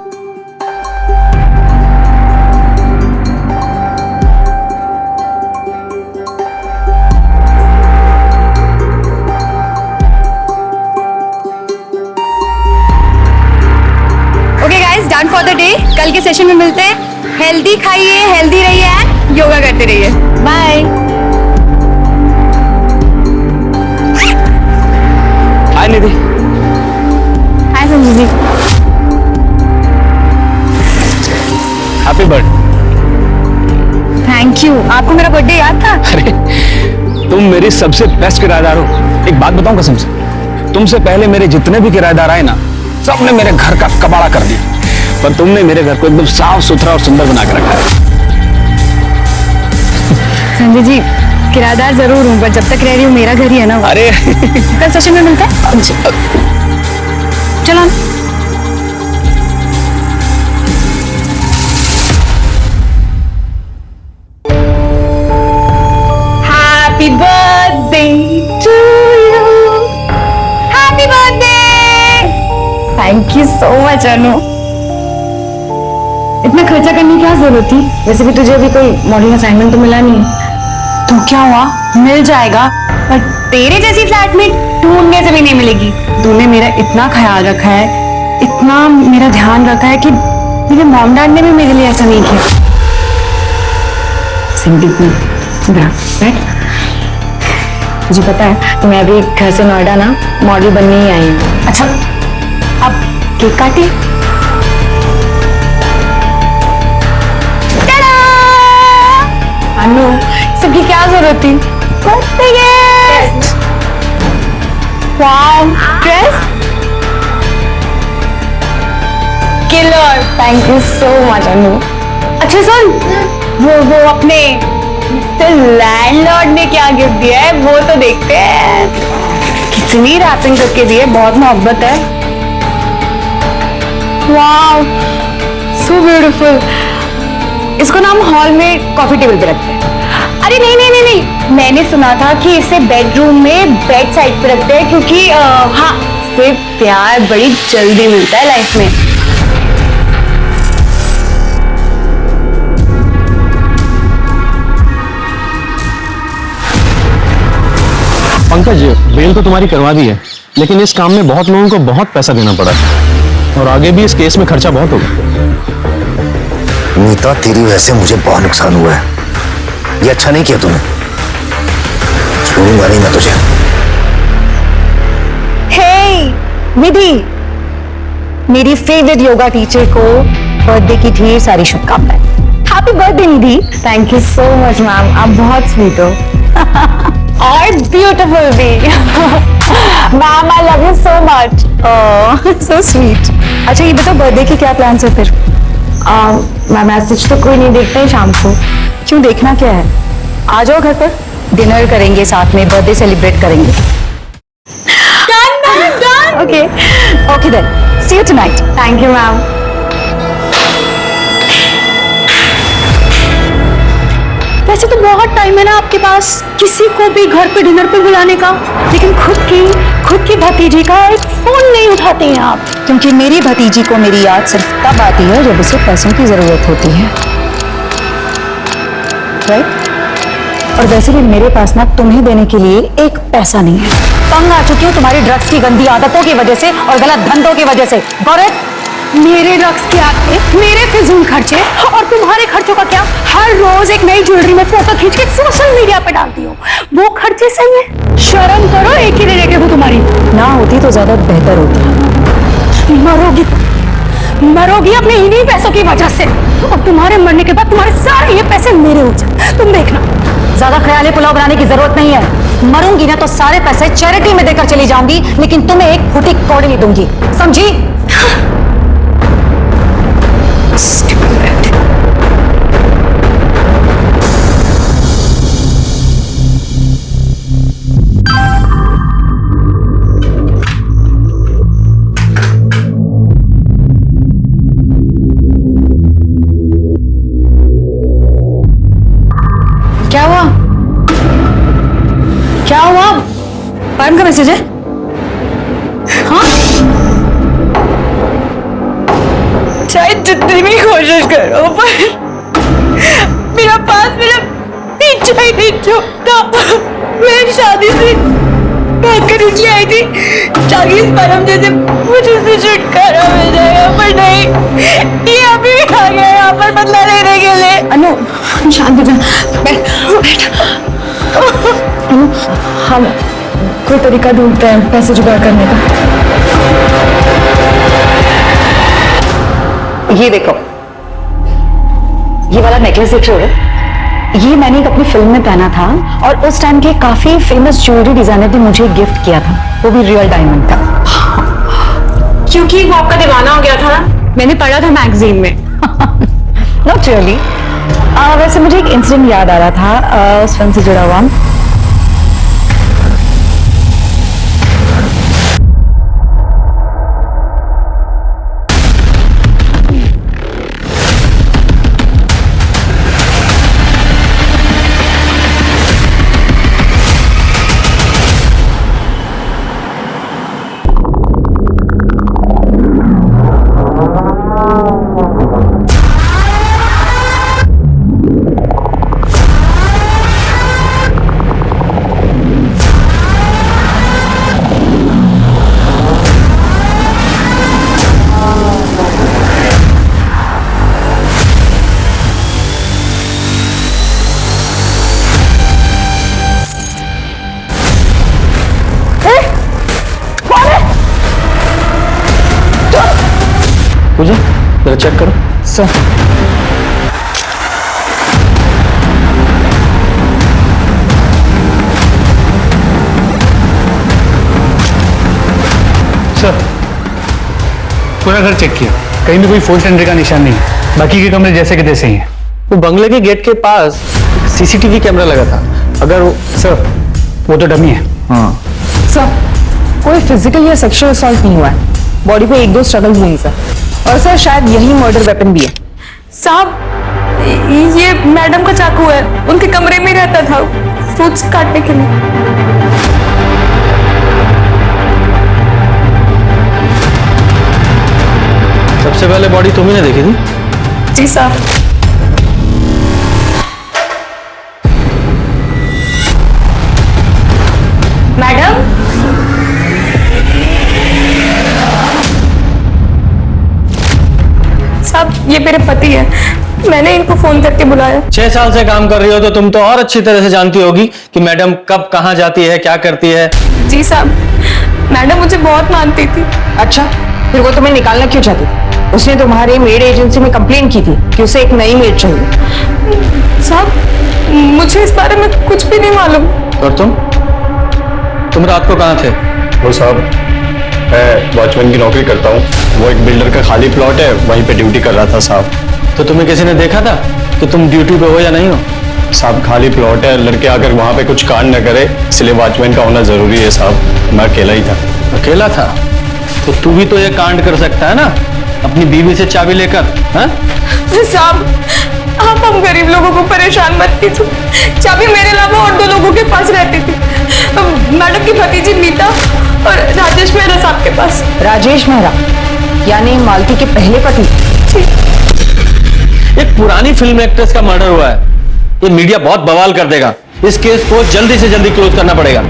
Done for the day. कल के सेशन में मिलते हैं। हेल्दी खाइए, हेल्दी रहिए एंड योगा करते रहिए। Bye. Hi Nidhi. Hi Sanju ji. Happy birthday. Thank you. आपको मेरा बर्थडे याद था? अरे तुम मेरी सबसे बेस्ट किराएदार हो। एक बात बताऊं कसम से, तुमसे पहले मेरे जितने भी किराएदार आए ना, सबने मेरे घर का कबाड़ा कर दिया, पर तुमने मेरे घर को एकदम साफ सुथरा और सुंदर बना के रखा है। संजय जी, किराएदार जरूर हूँ, पर जब तक रह रही हूँ मेरा घर ही है ना। अरे कल सेशन में मिलते हैं। चलो। Happy birthday to you. Happy birthday. Thank you so much Anu. इतना खर्चा करने की क्या जरूरत थी? वैसे भी तुझे अभी कोई मॉडलिंग असाइनमेंट तो मिला नहीं है। तो क्या हुआ, मिल जाएगा, पर तेरे जैसी फ्लैटमेट ढूंढने से भी नहीं मिलेगी। तूने मेरा इतना ख्याल रखा है, इतना मेरा ध्यान रखा है कि मेरे मॉम डैड ने भी मेरे लिए ऐसा नहीं किया। बैठ। मुझे पता है मैं अभी घर से नोएडा ना मॉडल बनने ही आई हूँ। अच्छा, अब केक काटी। अनु, सबकी क्या जरूरत थी? Wow, dress killer. Thank you so much Anu. अच्छा सुन, वो अपने लैंडलॉर्ड ने क्या गिफ्ट दिया है वो तो देखते हैं। कितनी रैपिंग करके दी है, बहुत मोहब्बत है। Wow, so beautiful. इसको ना हम हॉल में कॉफी टेबल पे रखते हैं। अरे नहीं नहीं नहीं नहीं, मैंने सुना था कि इसे बेडरूम में बेड साइड पे रखते हैं, क्योंकि हाँ, सिर्फ प्यार बड़ी जल्दी मिलता है लाइफ में। पंकज, बेल तो तुम्हारी करवा दी है, लेकिन इस काम में बहुत लोगों को बहुत पैसा देना पड़ा और आगे भी इस केस में खर्चा बहुत होगा। नीता, तेरी वजह से मुझे बहुत नुकसान हुआ है। ये अच्छा नहीं किया तूने। छोड़ूंगा नहीं मैं तुझे। हे विधि, मेरी फेवरेट योगा टीचर को बर्थडे की ढेर सारी शुभकामनाएं। Happy birthday Nidhi. Thank you so much ma'am, आप बहुत स्वीट हो। और ब्यूटीफुल भी। Ma'am I love you so much. Oh so sweet. अच्छा ये बताओ, बर्थडे के क्या प्लान्स है फिर? मैम मैसेज तो कोई नहीं देखता है शाम को। क्यों, देखना क्या है? आ जाओ घर पर, डिनर करेंगे साथ में, बर्थडे सेलिब्रेट करेंगे। Okay okay then, see you tonight. Thank you ma'am. वैसे तो बहुत टाइम है ना आपके पास किसी को भी घर पे डिनर पे बुलाने का, लेकिन खुद की भतीजी का एक फोन नहीं उठाते हैं आप। क्योंकि मेरी भतीजी को मेरी याद सिर्फ तब आती है जब उसे पैसों की जरूरत होती है, राइट? और वैसे भी मेरे पास ना तुम्हें देने के लिए एक पैसा नहीं है। तंग आ चुकी हूँ तुम्हारी ड्रग्स की गंदी आदतों की वजह से और गलत धंधों की वजह से। गौरव, मेरे ड्रग्स की आदतें, मेरे फिजूल खर्चे और तुम्हारे खर्चों का क्या? हर रोज एक नई ज्वेलरी में फोटो खींच के सोशल मीडिया पे डालती हो, वो खर्चे सही है? शर्म करो, एक ही रिलेटिव हूँ तुम्हारी। ना होती तो ज्यादा बेहतर होता। मरोगी अपने इन्हीं पैसों की वजह से, और तुम्हारे मरने के बाद तुम्हारे सारे ये पैसे मेरे हो जाए। तुम देखना, ज्यादा ख्याली पुलाव बनाने की जरूरत नहीं है। मरूंगी ना तो सारे पैसे चैरिटी में देकर चली जाऊंगी, लेकिन तुम्हें एक फुटी कौड़ी नहीं दूंगी, समझी? क्या हुआ? पायम का मैसेज है? हाँ? चाहे जितनी भी कोशिश करो, पर मेरा पास मेरा पीछा ही नहीं छूटता। मैं शादी से भागकर इसलिए आई थी ताकि इस परम जैसे मुझे से छुटकारा मिल जाएगा, पर नहीं, ये अभी भी आ गया यहाँ पर बदला लेने के लिए। अनु शांत हो जा, बैठ। अनु, हम कोई तरीका ढूंढते हैं पैसे जुगाड़ करने का। ये देखो, ये वाला नेकलेस देख रहे हो? ये मैंने एक अपनी फिल्म में पहना था और उस टाइम के काफी फेमस ज्वेलरी डिजाइनर ने मुझे गिफ्ट किया था, वो भी रियल डायमंड का। क्योंकि वो आपका दीवाना हो गया था ना, मैंने पढ़ा था मैगजीन में। Not really. वैसे मुझे एक इंसिडेंट याद आ रहा था उस फिल्म से जुड़ा हुआ। पूजा जरा चेक करो। सर पूरा घर चेक किया, कहीं भी कोई फोर्स्ड एंट्री का निशान नहीं है। बाकी के कमरे जैसे के तैसे ही हैं। वो बंगले के गेट के पास सीसीटीवी कैमरा लगा था। अगर वो सर वो तो डमी है। हाँ सर कोई फिजिकल या सेक्सुअल असॉल्ट नहीं हुआ है, बॉडी पे 1-2 स्ट्रगल वुंड्स है और सर शायद यही मर्डर वेपन भी है। साहब ये मैडम का चाकू है, उनके कमरे में रहता था फ्रूट्स काटने के लिए। सबसे पहले बॉडी तुम ही ने देखी थी? जी साहब। मैडम साहब ये मेरे पति है, मैंने इनको फोन करके बुलाया। 6 साल से काम कर रही हो तो तुम तो और अच्छी तरह से जानती होगी कि मैडम कब कहाँ जाती है, क्या करती है। जी साहब, मैडम मुझे बहुत मानती थी। अच्छा फिर वो तुम्हें निकालना क्यों चाहती थी? उसने तुम्हारी मेड एजेंसी में कंप्लेंट की थी कि उसे एक नई मेड चाहिए। साहब मुझे इस बारे में कुछ भी नहीं मालूम। और तुम रात को कहाँ थे? वो साहब मैं वॉचमैन की नौकरी करता हूँ, वो एक बिल्डर का खाली प्लॉट है, वहीं पे ड्यूटी कर रहा था साहब। तो तुम्हें किसी ने देखा था कि तुम ड्यूटी पे हो या नहीं हो? साहब खाली प्लॉट है, लड़के आकर वहाँ पे कुछ कांड न करे, इसलिए वॉचमैन का होना जरूरी है साहब। मैं अकेला ही था। अकेला था? तो तू भी तो ये कांड कर सकता है ना, अपनी बीवी से चाबी लेकर। हाँ साहब आप हम गरीब लोगों को परेशान मत कीजिए, चाबी मेरे अलावा और 2 लोगों के पास रहती थी, मैडम की भतीजी मीता और राजेश मेहरा साहब के पास। राजेश मेहरा यानी मालती के पहले पति? एक पुरानी फिल्म एक्ट्रेस का मर्डर हुआ है, ये मीडिया बहुत बवाल कर देगा। इस केस को जल्दी से जल्दी क्लोज करना पड़ेगा।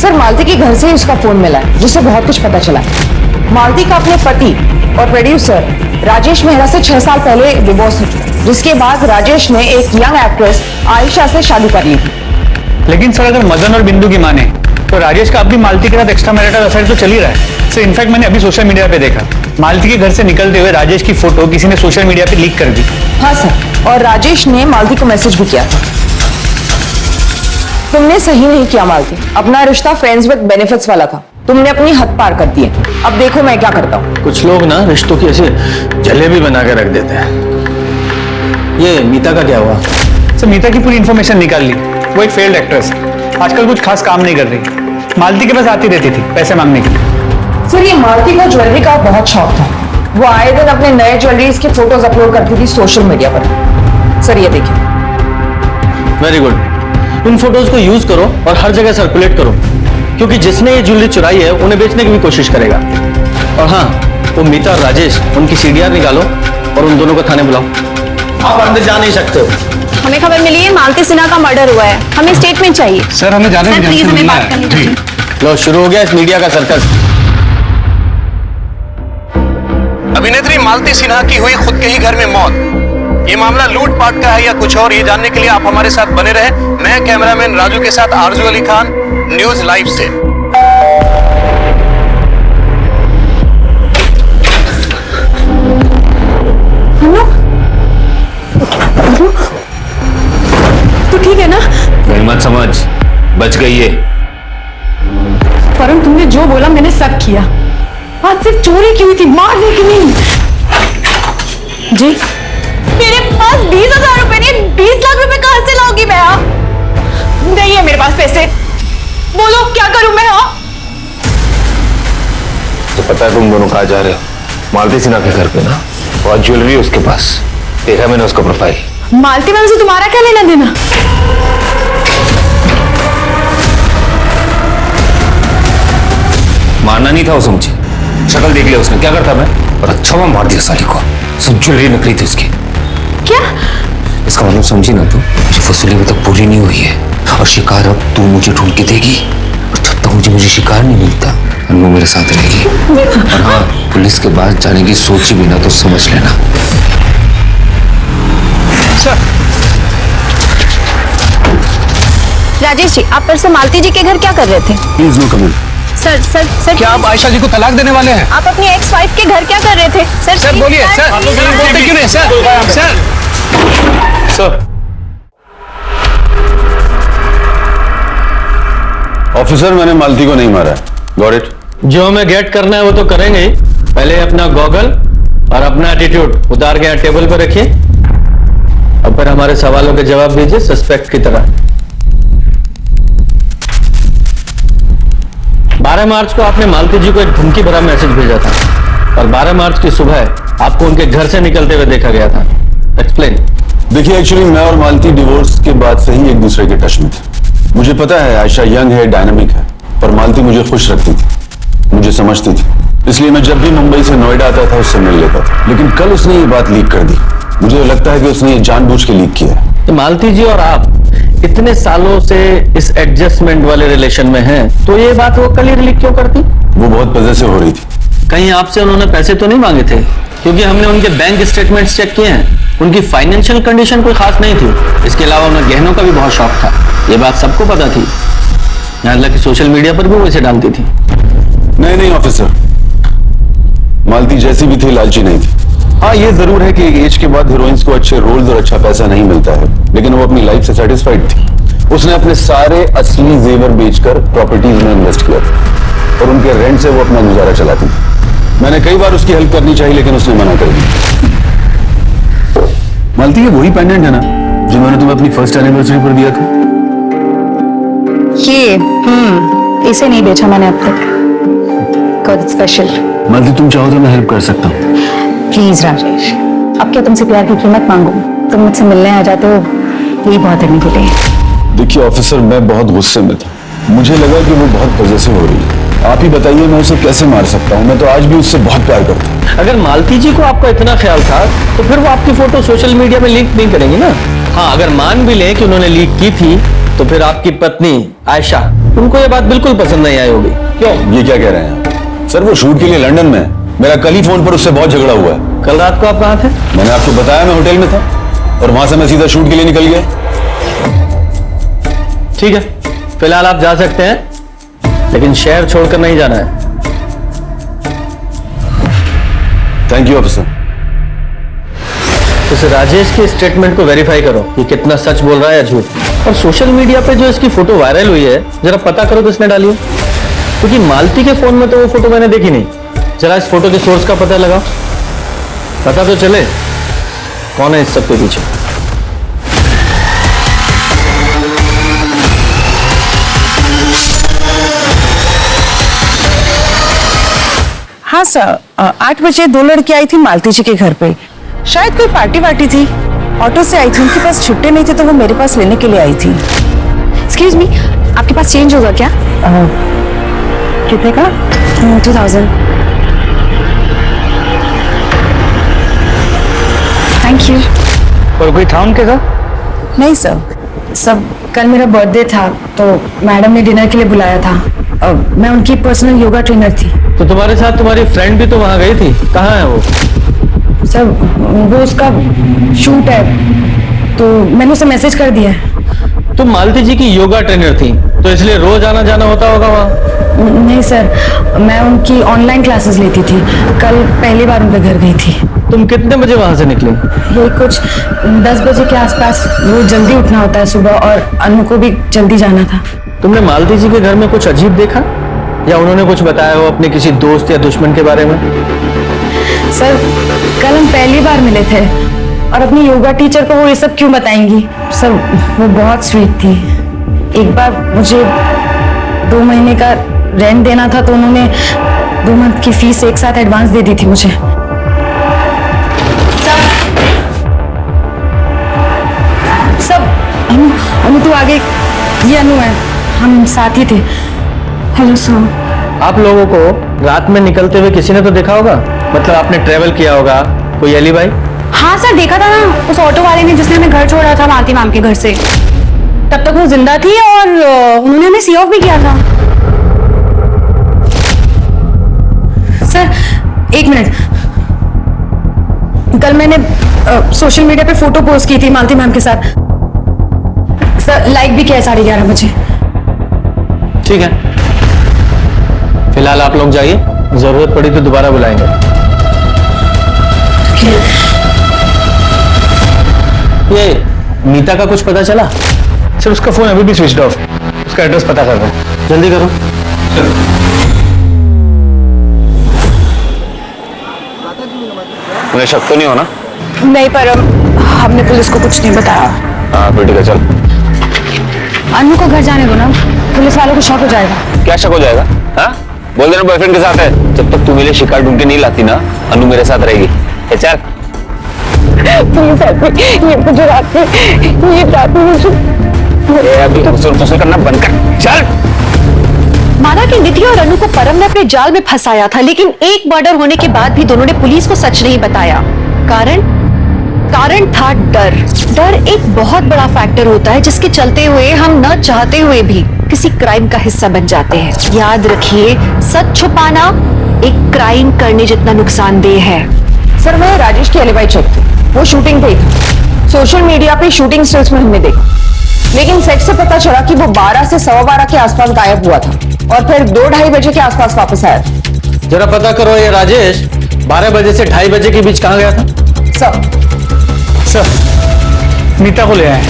सर मालती के घर से ही उसका फोन मिला है, जिससे बहुत कुछ पता चला है। मालती का अपने पति और प्रोड्यूसर राजेश मेहरा से 6 साल पहले डिवोर्स हो चुका, जिसके बाद राजेश ने एक यंग एक्ट्रेस आयशा से शादी कर ली थी। लेकिन सर अगर मदन और बिंदु की माने तो राजेश का अभी मालती के साथ एक्स्ट्रा मैरिटल अफेयर तो चल ही रहा है। सर इनफैक्ट मैंने अभी सोशल मीडिया पे देखा, मालती के घर से निकलते हुए राजेश की फोटो किसी ने सोशल मीडिया पे लीक कर दी। हाँ सर, और राजेश ने मालती को मैसेज भी किया था। तुमने सही नहीं किया मालती, अपना रिश्ता फ्रेंड्स विद बेनिफिट्स वाला था, तुमने अपनी हद पार कर दी है। अब देखो मैं क्या करता हूँ। कुछ लोग ना रिश्तों की ऐसे जलेबी बना के रख देते हैं। ये मीता का क्या हुआ? सर मीता की पूरी इन्फॉर्मेशन निकाल ली, वो एक फेल्ड एक्ट्रेस है, आजकल कुछ खास काम नहीं कर रही, मालती के पास आती रहती थी पैसे मांगने के लिए। सर ये मालती को ज्वेलरी का बहुत शौक था, वो आए दिन अपने नए ज्वेलरीज के फोटोज अपलोड करती थी सोशल मीडिया पर। सर ये देखिए। वेरी गुड, इन फोटोज को यूज करो और हर जगह सर्कुलेट करो, क्योंकि जिसने ये ज्वेलरी चुराई है उन्हें बेचने की भी कोशिश करेगा। और हाँ, वो मीता और राजेश, उनकी सीडीआर निकालो और उन दोनों को थाने बुलाओ। आप अंदर जा नहीं सकते हो। हमें खबर मिली है मालती सिन्हा का मर्डर हुआ है, हमें स्टेटमेंट चाहिए। सर हमें जाने सर प्लीज हमें बात करनी चाहिए। लो शुरू हो गया इस मीडिया का सर्कस। अभिनेत्री मालती सिन्हा की हुई खुद के ही घर में मौत। ये मामला लूटपाट का है या कुछ और, ये जानने के लिए आप हमारे साथ बने रहे। मैं कैमरामैन राजू के साथ आरजू अली खान, न्यूज लाइव से। तू ठीक है ना? नहीं मत समझ, बच गई है। वरुण, तुमने जो बोला मैंने सब किया। आज सिर्फ चोरी की हुई थी, मारने की नहीं। जी मेरे पास 20,000 रुपए नहीं, 20 लाख रुपए कहां से लाऊंगी मैं? नहीं है मेरे पास पैसे, बोलो क्या करूं मैं? तो पता है तुम दोनों कहाँ जा रहे हो? मालती सिन्हा के घर पे ना, और ज्वेलरी उसके पास, देखा मैंने उसका प्रोफाइल। मालती मैम से तुम्हारा क्या लेना देना? मारना नहीं था उसे मुझे, शक्ल देख लिया उसने, क्या करता मैं? और अच्छा मैं मार दिया साली को, सब ज्वेलरी नकली थी उसकी। क्या? इसका मतलब समझी ना तू, मुझे वसूली अभी तक पूरी नहीं हुई है, और शिकार अब तू मुझे ढूंढ के देगी, और जब तक मुझे शिकार नहीं मिलता अनु मेरे साथ रहेगी। और हाँ, पुलिस के पास जाने की सोची भी ना तो समझ लेना। राजेश जी, आप फिर से मालती जी के घर क्या कर रहे थे? Please no comment. सर क्या आप आयशा जी को तलाक देने वाले हैं? आप अपनी एक्स वाइफ के घर क्या कर रहे थे? सर बोलिए सर, आप लोग बोलते क्यों नहीं? सर ऑफिसर, मैंने मालती को नहीं मारा। Got it? जो हमें गेट करना है वो तो करेंगे ही। पहले अपना गॉगल और अपना एटीट्यूड उतार के यहाँ टेबल पर रखिए, और फिर हमारे सवालों के जवाब दीजिए सस्पेक्ट की तरह। 12 मार्च को आपने मालती जी को एक धमकी भरा मैसेज भेजा था, और 12 मार्च की सुबह आपको उनके घर से निकलते हुए देखा गया था। एक्सप्लेन। देखिए, एक्चुअली मैं और मालती डिवोर्स के बाद से ही एक दूसरे के टच में थे। मुझे पता है आयशा यंग है, डायनामिक है, पर मालती मुझे खुश रखती थी, मुझे समझती थी, इसलिए मैं जब भी मुंबई से नोएडा आता था उससे मिल लेता था। लेकिन कल उसने ये बात लीक कर दी। मुझे लगता है कि उसने ये जानबूझ के लीक किया है। तो मालती जी और आप इतने सालों से इस एडजस्टमेंट वाले रिलेशन में हैं, तो ये बात वो कल ही लीक क्यों करती? वो बहुत पॉजेसिव हो रही थी। कहीं आपसे उन्होंने पैसे तो नहीं मांगे थे? क्योंकि हमने उनके बैंक स्टेटमेंट्स चेक किए हैं, उनकी फाइनेंशियल कंडीशन कोई खास नहीं थी। इसके अलावा उन्हें गहनों का भी बहुत शौक था, ये बात सबको पता थी। यहाँ तक कि सोशल मीडिया पर भी वो इसे डालती थी। नहीं ऑफिसर, मालती जैसी भी थी लालची नहीं थी। हाँ, ये जरूर है कि एक एज के बाद हीरोइंस को अच्छे रोल्स और अच्छा पैसा नहीं मिलता है, लेकिन वो अपनी लाइफ से सेटिस्फाइड थी। उसने अपने सारे असली जेवर बेचकर प्रॉपर्टीज में इन्वेस्ट किया और उनके रेंट से वो अपना गुजारा चलाती थी। मैंने कई बार उसकी हेल्प करनी चाहिए, लेकिन उसने मना कर दी। मालती, ये वही पेंडेंट है ना जो मैंने तुम्हें अपनी फर्स्ट एनिवर्सरी पर दिया था? ये इसे नहीं बेचा मैंने अब तक। God special. मालती, तुम चाहो तो मैं हेल्प कर सकता हूँ। प्लीज राजेश, अब क्या तुमसे प्यार की कीमत मांगू? तुम मुझसे मिलने आ जाते हो, यही बहुत है मेरे लिए। देखिए ऑफिसर, मैं बहुत गुस्से में था। मुझे लगा कि वो बहुत पॉजेसिव हो रही है। आप ही बताइए मैं उसे कैसे मार सकता हूँ? मैं तो आज भी उससे बहुत प्यार करता हूँ। अगर मालती जी को आपका इतना ख्याल था तो फिर वो आपकी फोटो सोशल मीडिया में लीक नहीं करेंगी ना। हाँ, अगर मान भी लें कि उन्होंने लीक की थी, तो फिर आपकी पत्नी आयशा, उनको ये बात बिल्कुल पसंद नहीं आई होगी। क्यों? ये क्या कह रहे हैं सर? वो शूट के लिए लंदन में है। मेरा कल ही फोन पर उससे बहुत झगड़ा हुआ है। कल रात को आप कहाँ थे? मैंने आपको बताया, मैं होटल में था, और वहां से मैं सीधा शूट के लिए निकल गया। ठीक है, फिलहाल आप जा सकते हैं, लेकिन शहर छोड़कर नहीं जाना है। Thank you officer. इस राजेश के स्टेटमेंट को वेरीफाई करो कि कितना सच बोल रहा है या झूठ। और सोशल मीडिया पे जो इसकी फोटो वायरल हुई है, जरा पता करो किसने डाली है, क्योंकि मालती के फोन में तो वो फोटो मैंने देखी नहीं। जरा इस फोटो के सोर्स का पता लगाओ, पता तो चले कौन है इस सब के पीछे। हाँ सर, 8 बजे 2 लड़की आई थी मालती जी के घर पे। शायद कोई पार्टी वार्टी थी, ऑटो से आई थी। उनके पास छुट्टे नहीं थे तो वो मेरे पास लेने के लिए आई थी। एक्सक्यूज मी, आपके पास चेंज होगा क्या? कितने का? 2000। Thank you. और कोई था उनके साथ? नहीं सर। सब कल मेरा बर्थडे था तो मैडम ने डिनर के लिए बुलाया था। मैं उनकी पर्सनल योगा ट्रेनर थी। तो तुम्हारे साथ तुम्हारी फ्रेंड भी तो वहां गई थी, कहाँ है वो? सर, वो उसका शूट है तो मैंने उसे मैसेज कर दिया है। तुम मालती जी की योगा ट्रेनर थी, तो इसलिए रोज आना जाना होता होगा वहाँ? नहीं सर, मैं उनकी ऑनलाइन क्लासेस लेती थी। कल पहली बार उनके घर गई थी। तुम कितने बजे वहां से निकली? ये कुछ 10 बजे के आसपास। वो जल्दी उठना होता है सुबह और अनु को भी जल्दी जाना था। तुमने मालती जी के घर में कुछ अजीब देखा या उन्होंने कुछ बताया हो अपने किसी दोस्त या दुश्मन के बारे में? सर कल हम पहली बार मिले थे और अपनी योगा टीचर को वो ये सब क्यों बताएंगी? सर वो बहुत स्वीट थी। एक बार मुझे 2 महीने का रेंट देना था तो उन्होंने 2 मंथ की फीस एक साथ एडवांस दे दी थी मुझे। सब अनु तू आगे, ये अनु है, हम साथ ही थे। Hello sir. आप लोगों को रात में निकलते हुए किसी ने तो देखा होगा, मतलब आपने ट्रेवल किया होगा, कोई एली भाई? हाँ सर देखा था ना, उस ऑटो वाले ने जिसने हमें घर छोड़ा था मालती मैम के घर से। तब तक वो जिंदा थी और उन्होंने हमें सी ऑफ भी किया था। सर 1 मिनट, कल मैंने सोशल मीडिया पे फोटो पोस्ट की थी मालती मैम के साथ। सर लाइक भी किया 11:30 बजे। ठीक है, फिलहाल आप लोग जाइए, जरूरत पड़ी तो दोबारा बुलाएंगे। ये मीता का कुछ पता चला? सर उसका फोन अभी भी स्विच ऑफ, उसका एड्रेस पता कर रहा हूं। जल्दी करो। उन्हें शक तो नहीं होना? नहीं, पर हमने पुलिस को कुछ नहीं बताया। हाँ फिर ठीक है, चल। अनु को घर जाने दो ना, पुलिस वालों को शक हो जाएगा। क्या शक हो जाएगा? हाँ बोल देना बॉयफ्रेंड के साथ है। जब तक तू मेरे शिकार ढूंढ के नहीं लाती ना, अनु मेरे साथ रहेगी। चल ये मुझे रात अभी गुस्सा करना बंद कर, चल। माना कि निधि और अनु को परम ने अपने जाल में फंसाया था, लेकिन एक मर्डर होने के बाद भी दोनों ने पुलिस को सच नहीं बताया। कारण था डर। डर एक बहुत बड़ा फैक्टर होता है जिसके चलते हुए हम न चाहते हुए भी किसी क्राइम का हिस्सा बन जाते हैं। याद रखिए, सच छुपाना एक क्राइम करने जितना नुकसानदेह है। सर मैं राजेश की एलिबाई चेक की, वो शूटिंग पे थी। सोशल मीडिया पे शूटिंग स्टिल्स में हमने देखा, लेकिन सेट से पता चला कि वो 12 से 12:15 के आसपास गायब हुआ था और फिर 2-2:30 बजे के आसपास वापस आया। जरा पता करो ये राजेश 12 बजे से 2:30 बजे के बीच कहाँ गया था? सर मीता को ले आए,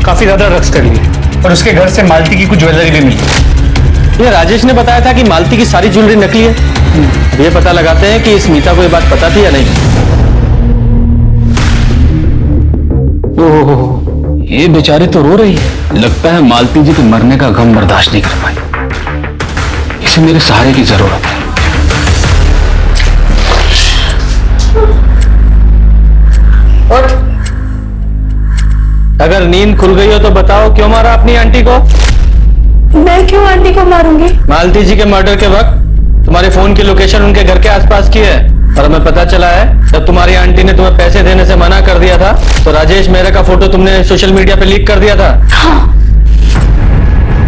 काफी ज्यादा रक्स कर लिए और उसके घर से मालती की कुछ ज्वेलरी भी मिली। ये राजेश ने बताया था कि मालती की सारी ज्वेलरी नकली है। अब ये पता लगाते हैं कि इस मीता को ये बात पता थी या नहीं। ओह, ये बेचारे तो रो रही है। लगता है मालती जी के मरने का गम बर्दाश्त नहीं कर पाई। इसे मेरे सहारे की जरूरत है। अगर नींद खुल गई हो तो बताओ, क्यों मारा अपनी आंटी को? मैं क्यों आंटी को मारूंगी? मालती जी के मर्डर के वक्त तुम्हारे फोन की लोकेशन उनके घर के आसपास की है और हमें पता चला है जब तुम्हारी आंटी ने तुम्हें पैसे देने से मना कर दिया था तो राजेश मेहरा का फोटो तुमने सोशल मीडिया पे लीक कर दिया था। हाँ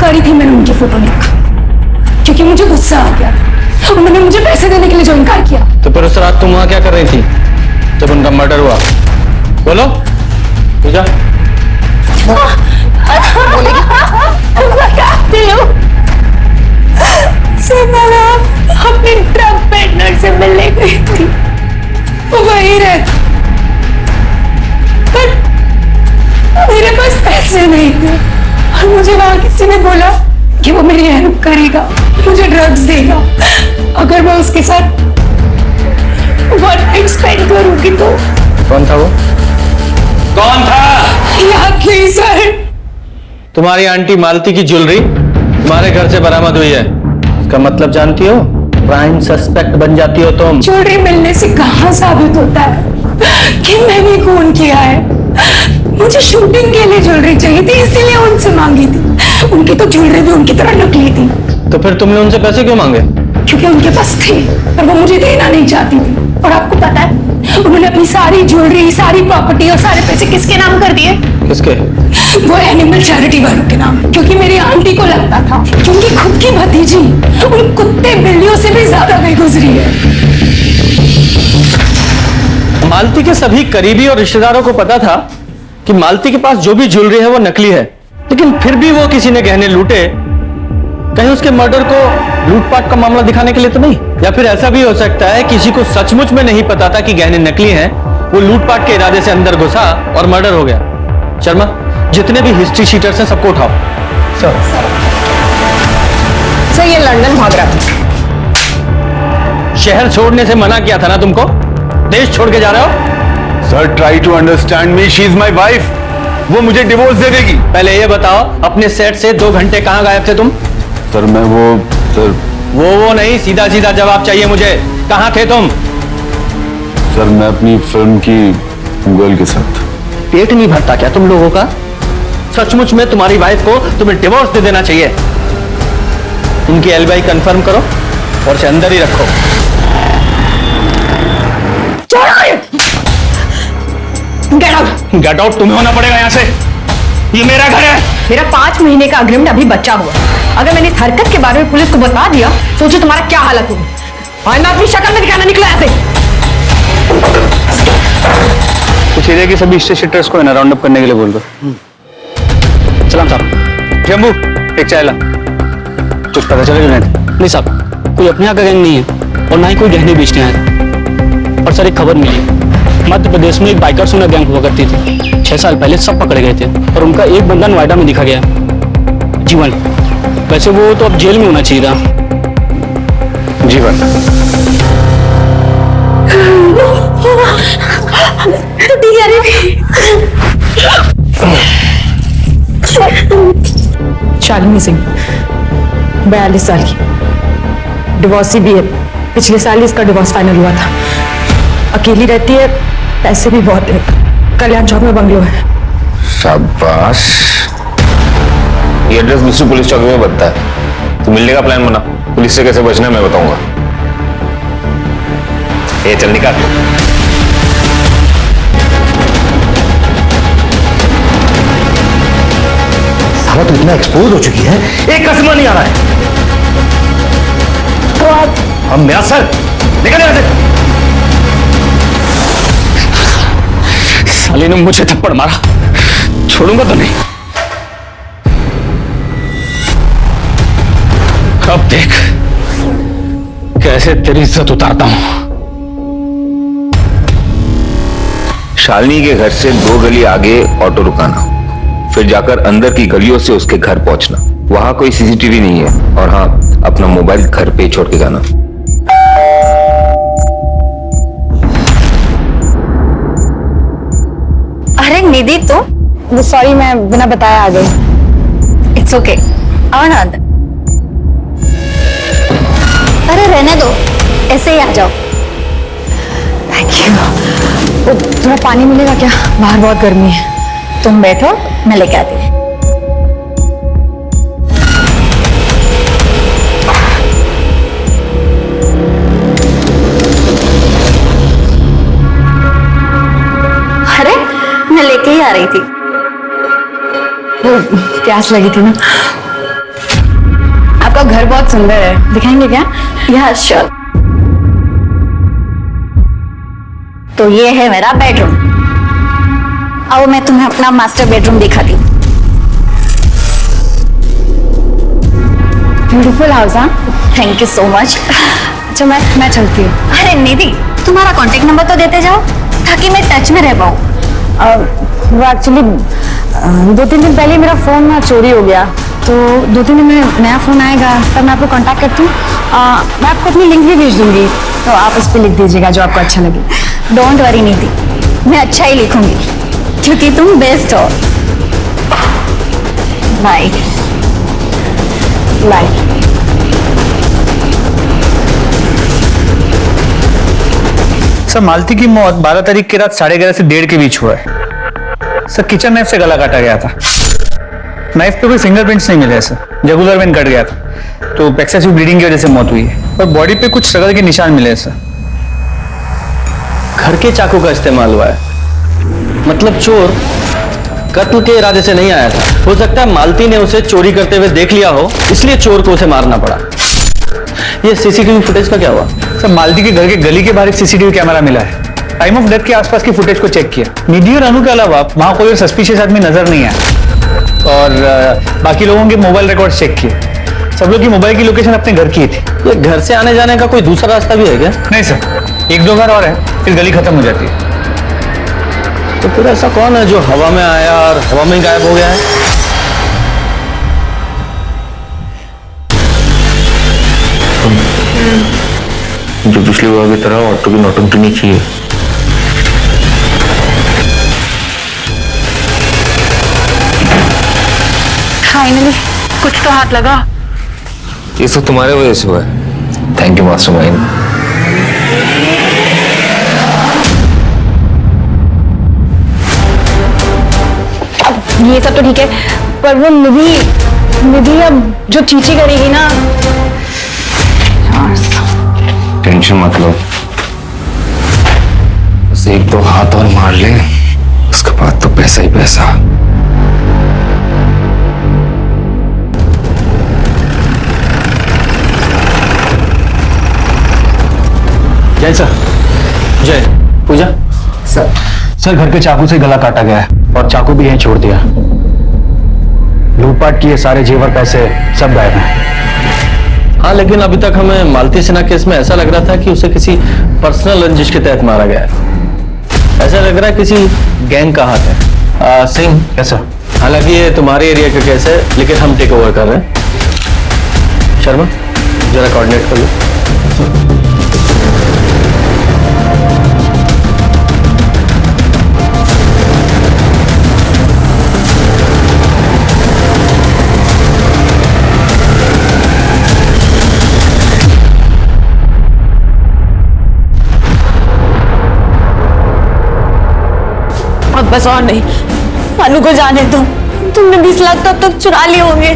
करी थी मैंने उनकी फोटो लीक, क्योंकि मुझे गुस्सा आ गया था। उन्होंने मुझे पैसे देने के लिए जो इनकार किया। तो फिर उस रात तुम वहां क्या कर रही थी जब उनका मर्डर हुआ? बोलो पूजा। अपने ट्रक पार्टनर से मिलने गई थी, वो वही रहता, पर मेरे पास पैसे नहीं थे और मुझे वहां किसी ने बोला कि वो मेरी हेल्प करेगा, मुझे ड्रग्स देगा अगर मैं उसके साथ 1 नाइट स्पेंड करूंगी तो। कौन था वो? कौन था? याद नहीं सर। तुम्हारी आंटी मालती की ज्वेलरी तुम्हारे घर से बरामद हुई है, इसका मतलब जानती हो? प्राइम सस्पेक्ट बन जाती हो तुम। ज्वेलरी मिलने से कहां साबित होता है कि मैंने खून किया है? मुझे शूटिंग के लिए ज्वेलरी चाहिए थी, इसीलिए उनसे मांगी थी। उनकी तो ज्वेलरी भी उनकी तरह नकली थी। तो फिर तुमने उनसे पैसे क्यों मांगे? क्योंकि उनके पास थे पर वो मुझे देना नहीं चाहती थी। और आपको पता है उन्होंने अपनी सारी ज्वेलरी, सारी प्रॉपर्टी और सारे पैसे किसके नाम कर दिए? किसके? वो एनिमल चैरिटी वालों के नाम। क्योंकि मेरी आंटी को लगता था कि उनकी खुद की भतीजी उन कुत्ते बिल्लियों से भी ज्यादा बेगुजरी है। मालती के सभी करीबी और रिश्तेदारों को पता था कि मालती के पास जो भी ज्वेलरी है वो नकली है, लेकिन फिर भी वो किसी ने गहने लूटे कहीं उसके मर्डर को लूटपाट का मामला दिखाने के लिए तो नहीं? या फिर ऐसा भी हो सकता है किसी को सचमुच में नहीं पता था कि गहने नकली हैं, वो लूटपाट के इरादे से अंदर घुसा और मर्डर हो गया। शर्मा, जितने भी हिस्ट्री शीटर्स हैं सबको उठाओ। सर ये लंदन भाग रहा था। शहर छोड़ने से मना किया था ना तुमको? देश छोड़ के जा रहे हो? Sir try to understand me, she is my wife. वो मुझे डिवोर्स दे देगी। पहले ये बताओ, अपने सेट से 2 घंटे कहां गायब थे तुम? सर मैं सर वो नहीं, सीधा सीधा जवाब चाहिए मुझे। कहां थे तुम? सर मैं अपनी फिल्म की गर्ल के साथ। पेट नहीं भरता क्या तुम लोगों का? सचमुच में तुम्हारी वाइफ को तुम्हें डिवोर्स दे देना चाहिए। उनकी एलिबाई कंफर्म करो और उसे अंदर ही रखो। गेट आउट तुम्हें होना पड़ेगा यहाँ से। ये मेरा घर है। मेरा 5 महीने का अग्रिमेंट अभी बचा हुआ। अगर मैंने इस हरकत के बारे में पुलिस को बता दिया, सोचो तुम्हारा क्या हालत होगी। आइंदा अपनी शक्ल में दिखाना निकला ऐसे। कुछ एरिया के सभी शीटर्स को राउंड अप करने के लिए बोल दो। सलाम साहब। जम्बू एक चाय ला। कुछ पता चला जुनैद? नहीं साहब, कोई अपने यहाँ का गैंग नहीं है और ना ही कोई गहने बेचने आया था। और सर एक खबर मिली, मध्य प्रदेश में एक बाइकर सोना गैंग हुआ करती थी। 6 साल पहले सब पकड़े गए थे और उनका एक बंदा नोएडा में दिखा गया। जीवन, वैसे वो तो अब जेल में होना चाहिए था। जीवन शालिनी सिंह, 42 साल की, डिवोर्सी भी है। पिछले साल ही इसका डिवोर्स फाइनल हुआ था। अकेली रहती है, पैसे भी बहुत है। कल्याण चौक में बंगलो है। शाबाश। ये एड्रेस दूसरी पुलिस चौकी में बनता है। तो मिलने का प्लान बना। पुलिस से कैसे बचना है मैं बताऊंगा। ये चल निकाल। साला तो इतना एक्सपोज हो चुकी है, एक कस्मा नहीं आ रहा है। तो आप हम मेरा सर निकल यहाँ से। साले ने मुझे थप्पड़ मारा, छोड़ूंगा तो नहीं। अब देख कैसे तेरी इज्जत उतारता हूं। शालिनी के घर से 2 गली आगे ऑटो रुकाना, फिर जाकर अंदर की गलियों से उसके घर पहुंचना। वहां कोई सीसीटीवी नहीं है और हाँ, अपना मोबाइल घर पे छोड़ के जाना। अरे निधि तो सॉरी, मैं बिना बताया आ गई। इट्स ओके, आओ ना अंदर। अरे रहने दो, ऐसे ही आ जाओ। Thank you. थोड़ा पानी मिलेगा क्या? बाहर बहुत गर्मी है। तुम बैठो, मैं लेके आती हूँ। अरे मैं लेके ही आ रही थी। वो प्यास लगी थी ना। आपका घर बहुत सुंदर है, दिखाएंगे क्या? या श्योर। तो ये है मेरा बेडरूम। आओ मैं तुम्हें अपना मास्टर बेडरूम दिखाती हूँ। Beautiful house. हाँ, थैंक यू सो मच। अच्छा मैं चलती हूँ। अरे निधि, तुम्हारा कांटेक्ट नंबर तो देते जाओ ताकि मैं टच में रह पाऊँ। वो एक्चुअली 2-3 दिन पहले मेरा फोन ना चोरी हो गया, तो 2-3 दिन में नया फोन आएगा, तब मैं आपको कांटेक्ट करती हूँ। मैं आपको अपनी लिंक भी भेज दूंगी, तो आप उस पर लिख दीजिएगा जो आपको अच्छा लगे। डोंट वरी निधि, मैं अच्छा ही लिखूंगी क्योंकि तुम बेस्ट हो। Bye bye. सर मालती की मौत 12 तारीख की रात 11:30 से 1:30 के बीच हुआ है। सर किचन नाइफ से गला काटा गया था। नाइफ पे कोई फिंगरप्रिंट्स नहीं मिले सर, जुगुलर वेन कट गया था, तो एक्सेसिव ब्लीडिंग की वजह से मौत हुई है। और बॉडी पे कुछ स्ट्रगल के निशान मिले हैं सर। घर के चाकू का इस्तेमाल हुआ है, मतलब चोर कत्ल के इरादे से नहीं आया था। हो सकता है मालती ने उसे चोरी करते हुए देख लिया हो, इसलिए चोर को उसे मारना पड़ा। ये सीसीटीवी फुटेज का क्या हुआ? सर मालती के घर के गली के बाहर एक सीसीटीवी कैमरा मिला है। टाइम ऑफ डेथ के आसपास की फुटेज को चेक किया। निधि और अनु के अलावा वहां कोई और सस्पिशियस आदमी नजर नहीं आया। और बाकी लोगों के मोबाइल रिकॉर्ड चेक किए, सब लोग की मोबाइल की लोकेशन अपने घर की ही थी। ये घर से आने जाने का कोई दूसरा रास्ता भी है क्या? नहीं सर, 1-2 घर और है, फिर गली खत्म हो जाती है। तो फिर ऐसा कौन है जो हवा में आया और हवा में ही गायब हो गया है? जो पिछली बार की तरह ऑटो की नौटंकी नहीं चाहिए। फाइनली कुछ तो हाथ लगा। ये सब तुम्हारे वजह से हुआ है। Thank you mastermind. ये सब तो ठीक है, पर वो निधि अब जो चीची करेगी ना। टेंशन मत लो, बस 1-2 हाथ और मार ले, उसके बाद तो पैसा ही पैसा। जय सर। जय पूजा। सर घर के चाकू से गला काटा गया है और चाकू भी यहीं छोड़ दिया। लूटपाट किए सारे जेवर पैसे सब गायब हैं। हाँ, लेकिन अभी तक हमें मालती सिन्हा केस में ऐसा लग रहा था कि उसे किसी पर्सनल रंजिश के तहत मारा गया है। ऐसा लग रहा है किसी गैंग का हाथ है। सिंह। Yes sir. हालांकि ये तुम्हारे एरिया का केस है, लेकिन हम टेक ओवर कर रहे हैं। शर्मा जरा कोऑर्डिनेट कर लो। अब बस और नहीं, अनु को जाने दो। तुमने 20 लाख तब तक चुरा लिए होंगे।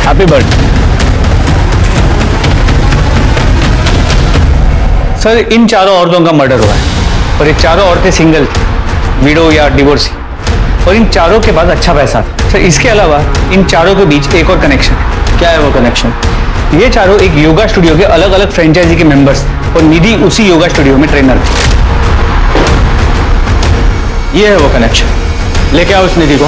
Happy birthday sir. इन चारों औरतों का मर्डर हुआ है और ये चारों औरतें सिंगल थी, विडो या डिवोर्सी, और इन चारों के पास अच्छा पैसा था। सर इसके अलावा इन चारों के बीच एक और कनेक्शन है। क्या है वो कनेक्शन? ये चारों एक योगा स्टूडियो के अलग अलग फ्रेंचाइजी के मेंबर्स थे और निधि उसी योगा स्टूडियो में ट्रेनर थी। ये है वो कनेक्शन। लेके आओ उस निधि को।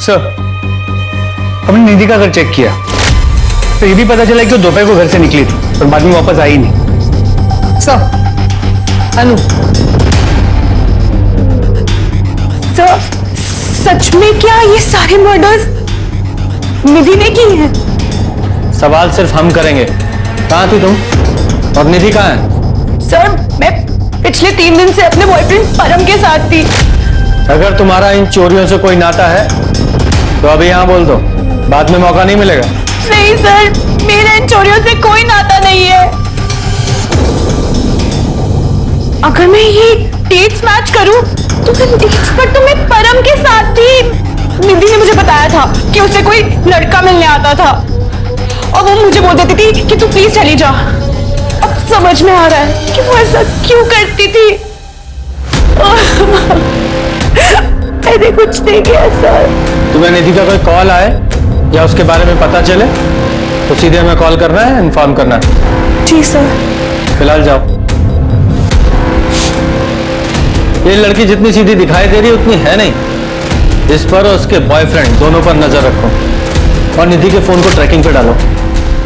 सर हमने निधि का घर चेक किया तो ये भी पता चला कि वो दोपहर को घर से निकली थी और बाद में वापस आई नहीं। सर अनु, सर सच में क्या ये सारे मर्डर्स निधि ने की हैं? सवाल सिर्फ हम करेंगे। कहाँ थी तुम और निधि कहाँ है? सर मैं पिछले 3 दिन से अपने बॉयफ्रेंड परम के साथ थी। अगर तुम्हारा इन चोरियों से कोई नाता है तो अभी यहाँ बोल दो, बाद में मौका नहीं मिलेगा। नहीं सर, मेरा इन चोरियों से कोई नाता नहीं है। अगर मैं ये डेट्स मैच करूं तो फिर डेट्स पर तो मैं परम के साथ थी। निधि ने मुझे बताया था कि उसे कोई लड़का मिलने आता था और वो मुझे बोल देती थी कि तू प्लीज चली जा। अब समझ में आ रहा है कि वो ऐसा क्यों करती थी। मैंने कुछ नहीं किया सर। तुम्हें निधि का कोई कॉल आए या उसके बारे में पता चले तो सीधे हमें कॉल करना है, इन्फॉर्म करना है। जी सर। फिलहाल जाओ। ये लड़की जितनी सीधी दिखाई दे रही है उतनी है नहीं। इस पर और उसके बॉयफ्रेंड दोनों पर नजर रखो और निधि के फोन को ट्रैकिंग पे डालो।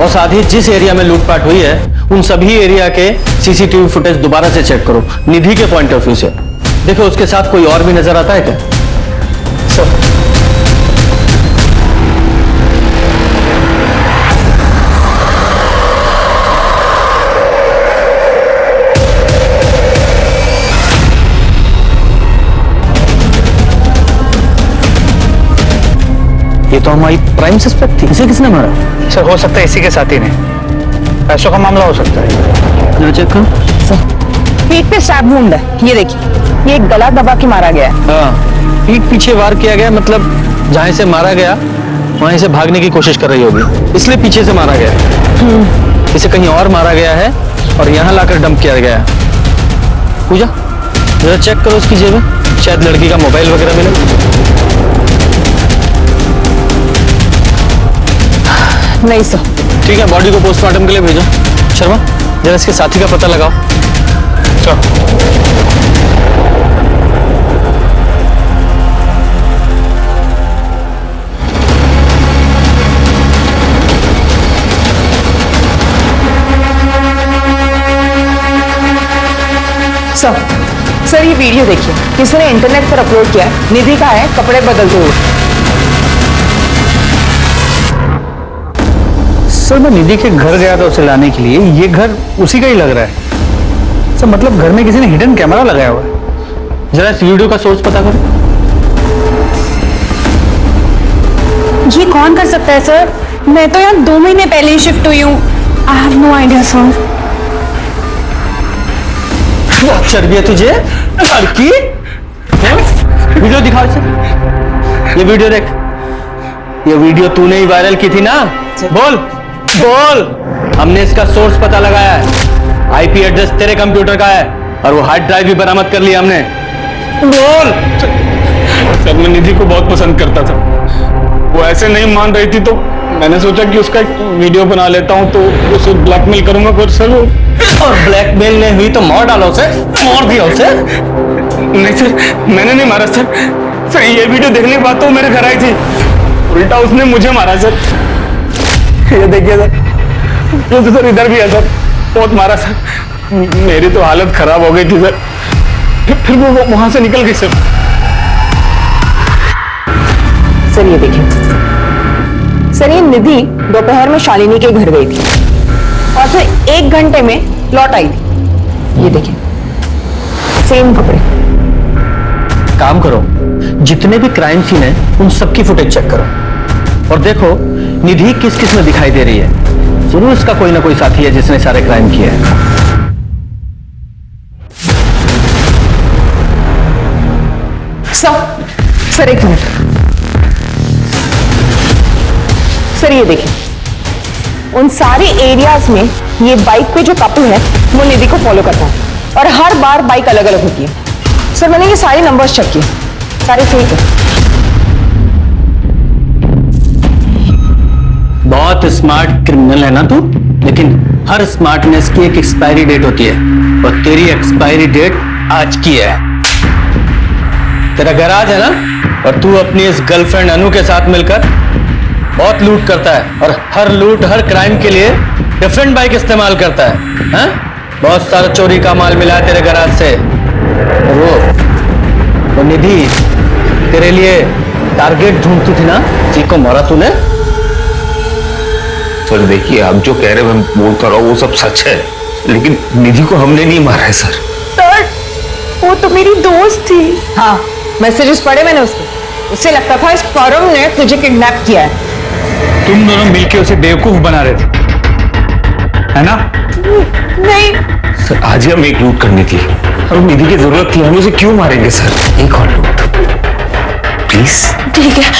और साथ ही जिस एरिया में लूटपाट हुई है उन सभी एरिया के सीसीटीवी फुटेज दोबारा से चेक करो, निधि के पॉइंट ऑफ व्यू से। देखो उसके साथ कोई और भी नजर आता है क्या? सर ये तो हमारी प्राइम सस्पेक्ट थी। इसे किसने मारा? सर हो सकता है इसी के साथ ही नहीं, पैसों का मामला हो सकता है। चेक करो। पीठ पे स्टैब वुंड है, ये देखिए, ये गला दबा के मारा गया है। हाँ, पीठ पीछे वार किया गया, मतलब जहां से मारा गया वहीं से भागने की कोशिश कर रही होगी, इसलिए पीछे से मारा गया। इसे कहीं और मारा गया है और यहाँ लाकर डंप किया गया है। पूजा जरा चेक करो उसकी जेब में, शायद लड़की का मोबाइल वगैरह मिले। नहीं सर। ठीक है, बॉडी को पोस्टमार्टम के लिए भेजो। शर्मा जरा इसके साथी का पता लगाओ। सर ये वीडियो देखिए, किसी ने इंटरनेट पर अपलोड किया है। निधि का है कपड़े बदलते हुए। सर मैं निधि के घर गया था उसे लाने के लिए, ये घर उसी का ही लग रहा है सर। मतलब घर में किसी ने हिडन कैमरा लगाया हुआ है। जरा इस वीडियो का सोर्स पता करो। ये कौन कर सकता है सर? मैं तो यहाँ 2 महीने पहले ही शिफ्ट हुई हूँ। I have no idea sir. चढ़ तुझे लड़की, वीडियो दिखाओ इसे। ये वीडियो देख, ये वीडियो तूने ही वायरल की थी ना? बोल बोल। हमने इसका सोर्स पता लगाया है, आईपी एड्रेस तेरे कंप्यूटर का है और वो हार्ड ड्राइव भी बरामद कर लिया हमने। बोल। सर मैं निधि को बहुत पसंद करता था, वो ऐसे नहीं मान रही थी तो मैंने सोचा कि उसका एक वीडियो बना लेता हूँ तो उसे ब्लैकमेल करूंगा। पर सर वो और ब्लैकमेल नहीं हुई तो मार डालो उसे, मार दिया उसे। नहीं सर मैंने नहीं मारा सर। सर ये वीडियो देखने के बाद तो मेरे घर आई थी, उल्टा उसने मुझे मारा सर। ये देखिए सर, ये तो सर इधर भी है सर, बहुत मारा सर। मेरी तो हालत खराब हो गई थी सर, फिर वो वहां से निकल गई सर। सर ये देखिए, सर ये निधि दोपहर में शालिनी के घर गई थी और फिर 1 घंटे में लौट आई थी। ये देखिए सेम कपड़े। काम करो, जितने भी क्राइम सीन है उन सबकी फुटेज चेक करो और देखो निधि किस किस में दिखाई दे रही है। जरूर इसका कोई ना कोई साथी है जिसने सारे क्राइम किए हैं। Sir 1 minute. सर ये देखिए, उन सारे एरियाज में ये बाइक पे जो कपल है वो निधि को फॉलो करता है और हर बार बाइक अलग अलग होती है। सर मैंने ये सारे नंबर्स चेक किए, सारे फेक है। बहुत स्मार्ट क्रिमिनल है ना तू, लेकिन हर स्मार्टनेस की एक एक्सपायरी डेट होती है और तेरी एक्सपायरी डेट आज की है। तेरा गैराज है ना, और तू अपनी इस गर्लफ्रेंड अनु के साथ मिलकर बहुत लूट करता है और हर लूट हर क्राइम के लिए डिफरेंट बाइक इस्तेमाल करता है। हाँ? बहुत सारा चोरी का माल मिला है तेरे गैराज से। वो निधि तेरे लिए टारगेट ढूंढती थी ना, जिसको मारा तूने। सर देखिए, आप जो कह रहे हो मैं बोलता रहा हूँ वो सब सच है, लेकिन निधि को हमने नहीं मारा है सर। सर वो तो मेरी दोस्त थी। हाँ मैसेजेस पढ़े मैंने उसके, उससे लगता था इस फॉरम ने तुझे किडनैप किया है। तुम दोनों मिलके उसे बेवकूफ बना रहे थे, है ना? नहीं सर, आज ही हमें एक लूट करनी थी और निधि की जरूरत थी, हम उसे क्यों मारेंगे सर? एक और लूट प्लीज। ठीक है,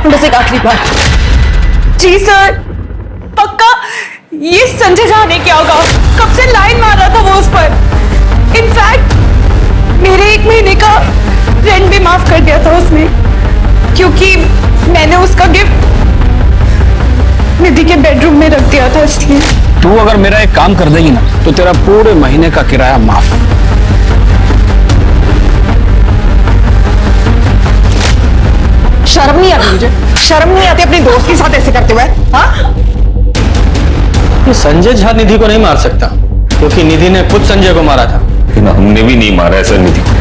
बस एक आखिरी बात। जी सर, पक्का ये संजय झा ने क्या होगा? कब से लाइन मार रहा था वो उस पर। इनफैक्ट मेरे 1 महीने का रेंट भी माफ कर दिया था उसने, क्योंकि मैंने उसका गिफ्ट निधि के बेडरूम में रख दिया था इसलिए। तू अगर मेरा एक काम कर देगी ना तो तेरा पूरे महीने का किराया माफ। शर्म नहीं आती मुझे? शर्म नहीं आती अपनी दोस्त के साथ ऐसे करते हुए? हाँ? संजय झा निधि को नहीं मार सकता क्योंकि निधि ने खुद संजय को मारा था। लेकिन हमने भी नहीं मारा है सर निधि को।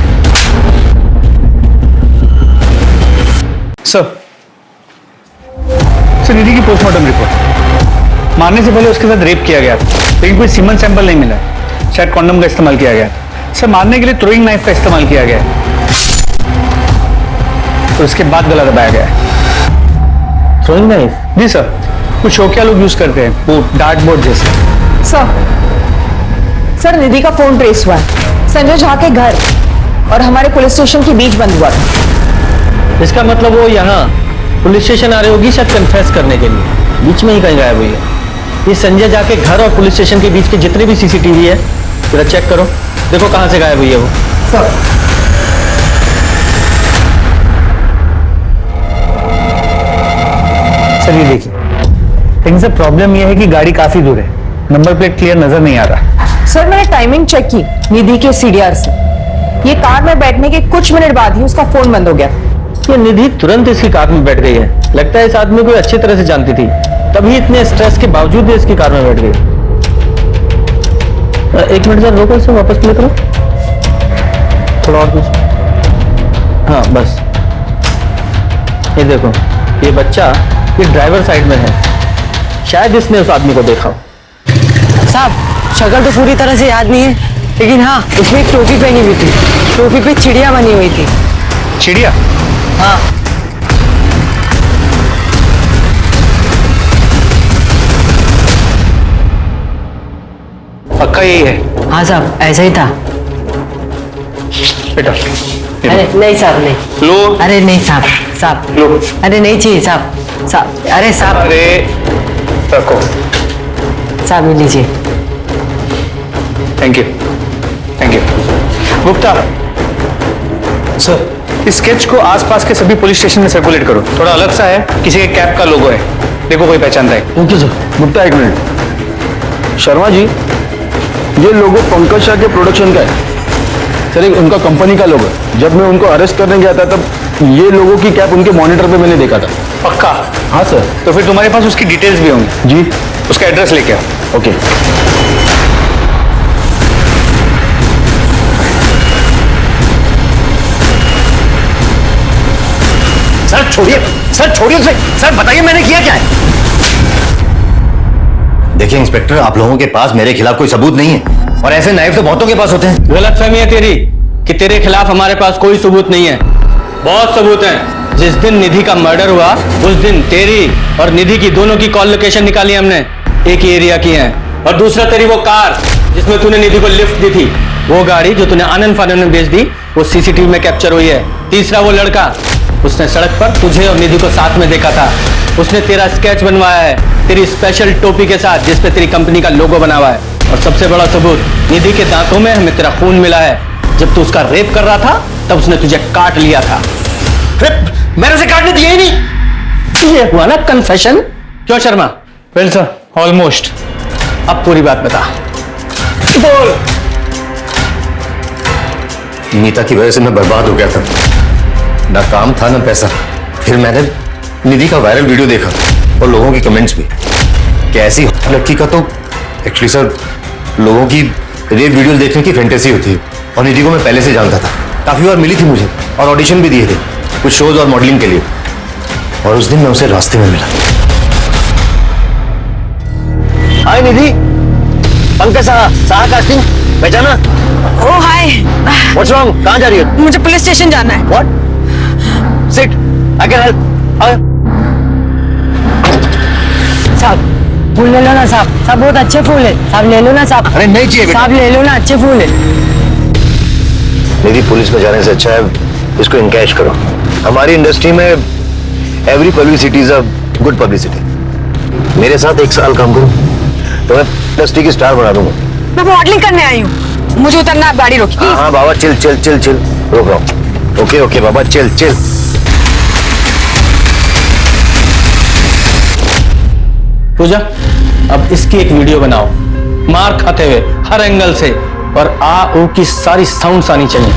सर निधि की पोस्टमार्टम रिपोर्ट। मारने से पहले उसके साथ रेप किया गया था, लेकिन कोई सीमन सैंपल नहीं मिला। शायद कॉन्डम का इस्तेमाल किया गया। सर मारने के लिए थ्रोइंग नाइफ का इस्तेमाल किया गया है, तो उसके बाद गला दबाया गया है। Throwing knife? जी सर, कुछ शौकिया लोग यूज करते हैं, वो डार्ट बोर्ड जैसे। सर निधि का फोन ट्रेस हुआ है, संजय झा के घर और हमारे पुलिस स्टेशन के बीच बंद हुआ था। इसका मतलब वो यहाँ पुलिस स्टेशन आ रही होगी शायद कन्फेस करने के लिए, बीच में ही कहीं गायब हुई है। ये संजय जाके घर और पुलिस स्टेशन के बीच के जितने भी सीसीटीवी है जरा चेक करो, देखो कहां से गायब हुई है वो। सर ये देखिए, लेकिन सर प्रॉब्लम ये है कि गाड़ी काफी दूर है, नंबर प्लेट क्लियर नजर नहीं आ रहा। सर मैंने टाइमिंग चेक की निधि के सीडीआर से, ये कार में बैठने के कुछ मिनट बाद ही उसका फोन बंद हो गया। ये निधि तुरंत इसकी कार में बैठ गई है, लगता है इस आदमी को अच्छी तरह से जानती थी, तभी इतने स्ट्रेस के बावजूद भी इसकी कार में बैठ गई। एक मिनट सर रोको, इसे वापस प्ले करो थोड़ा और कुछ। हाँ बस, ये देखो ये बच्चा ये ड्राइवर साइड में है, शायद इसने उस आदमी को देखा। साहब शक्ल तो पूरी तरह से याद नहीं है, लेकिन हाँ उसमें एक टोपी पहनी हुई थी, टोपी पे चिड़िया बनी हुई थी। चिड़िया? हाँ। पक्का यही है? हाँ साहब ऐसा ही था। बेटा अरे नहीं साहब नहीं। लो। अरे नहीं साहब, साहब लो। अरे नहीं चाहिए साहब, साहब अरे साहब। अरे रखो साहब ये लीजिए। Thank you, thank you. Gupta sir, इस स्केच को आसपास के सभी पुलिस स्टेशन में सर्कुलेट करो, थोड़ा अलग सा है, किसी के कैप का लोगो है, देखो कोई पहचानता है। Okay sir. गुप्ता एक मिनट। शर्मा जी, ये लोगो पंकज शाह के प्रोडक्शन का है सर, एक उनका कंपनी का लोगो है। जब मैं उनको अरेस्ट करने गया था तब ये लोगों की कैप उनके मॉनिटर पे मैंने देखा था। पक्का? हाँ सर। तो फिर तुम्हारे पास उसकी डिटेल्स भी होंगी? जी। उसका एड्रेस लेके आओ। ओके। सर छोड़िए, सर छोड़िए उसे, सर बताइए मैंने किया क्या है? देखिए इंस्पेक्टर, आप लोगों के पास मेरे खिलाफ कोई सबूत नहीं है, और ऐसे नाइफ तो बहुतों के पास होते हैं। गलतफहमी है तेरी कि तेरे खिलाफ हमारे पास कोई सबूत नहीं है, बहुत सबूत हैं। जिस दिन निधि का मर्डर हुआ उस दिन तेरी और निधि की दोनों की कॉल लोकेशन निकाली हमने, एक ही एरिया की है। और दूसरा तेरी वो कार जिसमें तूने निधि को लिफ्ट दी थी, वो गाड़ी जो तूने आनंद फानंद में बेच दी, वो सीसीटीवी में कैप्चर हुई है। तीसरा वो लड़का, उसने सड़क पर तुझे और निधि को साथ में देखा था, उसने तेरा स्केच बनवाया है तेरी स्पेशल टोपी के साथ जिसपे तेरी कंपनी का लोगो बना हुआ है। और सबसे बड़ा सबूत, निधि के दांतों में हमें तेरा खून मिला है। जब तू उसका रेप कर रहा था तब उसने तुझे काट लिया था। मैंने उसे काटने दिया ही नहीं। ये हुआ ना कन्फेशन? क्यों शर्मा? Well sir, almost. अब पूरी बात बता। बोल। नीता की वजह से मैं बर्बाद हो गया था, ना काम था ना पैसा। फिर मैंने निधि का वायरल वीडियो देखा और लोगों की कमेंट्स भी। कैसी लड़की का तो एक्चुअली सर लोगों की रेप वीडियो देखने की फैंटेसी होती है, और निधि को मैं पहले से जानता था, काफी बार मिली थी मुझे और ऑडिशन भी दिए थे कुछ शोज और मॉडलिंग के लिए, और उस दिन मैं उसे रास्ते में मिला। हाय निधि, पंकज साहा कास्टिंग पहचाना? Oh hi. What's wrong? कहां जा रही है? मुझे पुलिस स्टेशन जाना है। What? Sit, I can help. साहब फूल ले लो ना साहब, साहब बहुत अच्छे फूल है, साहब ले लो ना साहब। अरे नहीं चाहिए बेटा। साहब ले लो ना, अच्छे फूल है। निधि पुलिस में जाने से अच्छा है इसको इनकैश करो। हमारी इंडस्ट्री में every publicity is a good publicity. मेरे साथ 1 साल काम करो तो मैं इंडस्ट्री की स्टार बना दूंगा। मैं मॉडलिंग करने आई हूँ, मुझे उतरना है, गाड़ी रोकी। हाँ बाबा चिल चिल चिल चिल, रोक रहा हूँ। ओके ओके बाबा चिल चिल। पूजा, अब इसकी एक वीडियो बनाओ, मार खाते हुए हर एंगल से, और आ ऊ की सारी साउंड्स आनी चाहिए।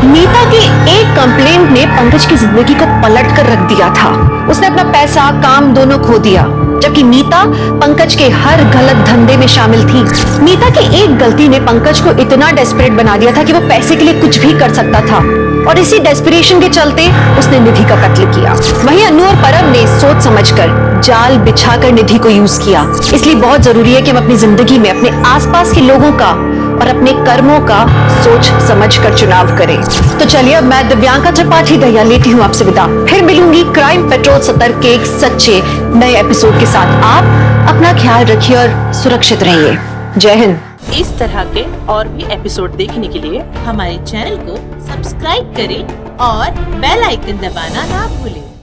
नीता की एक कंप्लेंट ने पंकज की जिंदगी को पलट कर रख दिया था। उसने अपना पैसा काम दोनों खो दिया, जबकि नीता पंकज के हर गलत धंधे में शामिल थी। नीता की एक गलती ने पंकज को इतना डेस्परेट बना दिया था कि वो पैसे के लिए कुछ भी कर सकता था, और इसी डेस्परेशन के चलते उसने निधि का कत्ल किया। वहीं अनु और परम ने सोच समझकर जाल बिछाकर निधि को यूज किया। इसलिए बहुत जरूरी है कि हम अपनी जिंदगी में अपने आसपास के लोगों का और अपने कर्मों का सोच समझकर चुनाव करें। तो चलिए अब मैं दिव्यांका त्रिपाठी दहिया लेती हूँ आपसे विदा। फिर मिलूंगी क्राइम पेट्रोल 70 के एक सच्चे नए एपिसोड के साथ। आप अपना ख्याल रखिए और सुरक्षित रहिए। जय हिंद। इस तरह के और भी एपिसोड देखने के लिए हमारे चैनल को सब्सक्राइब करें और बेल आइकन दबाना ना भूलें।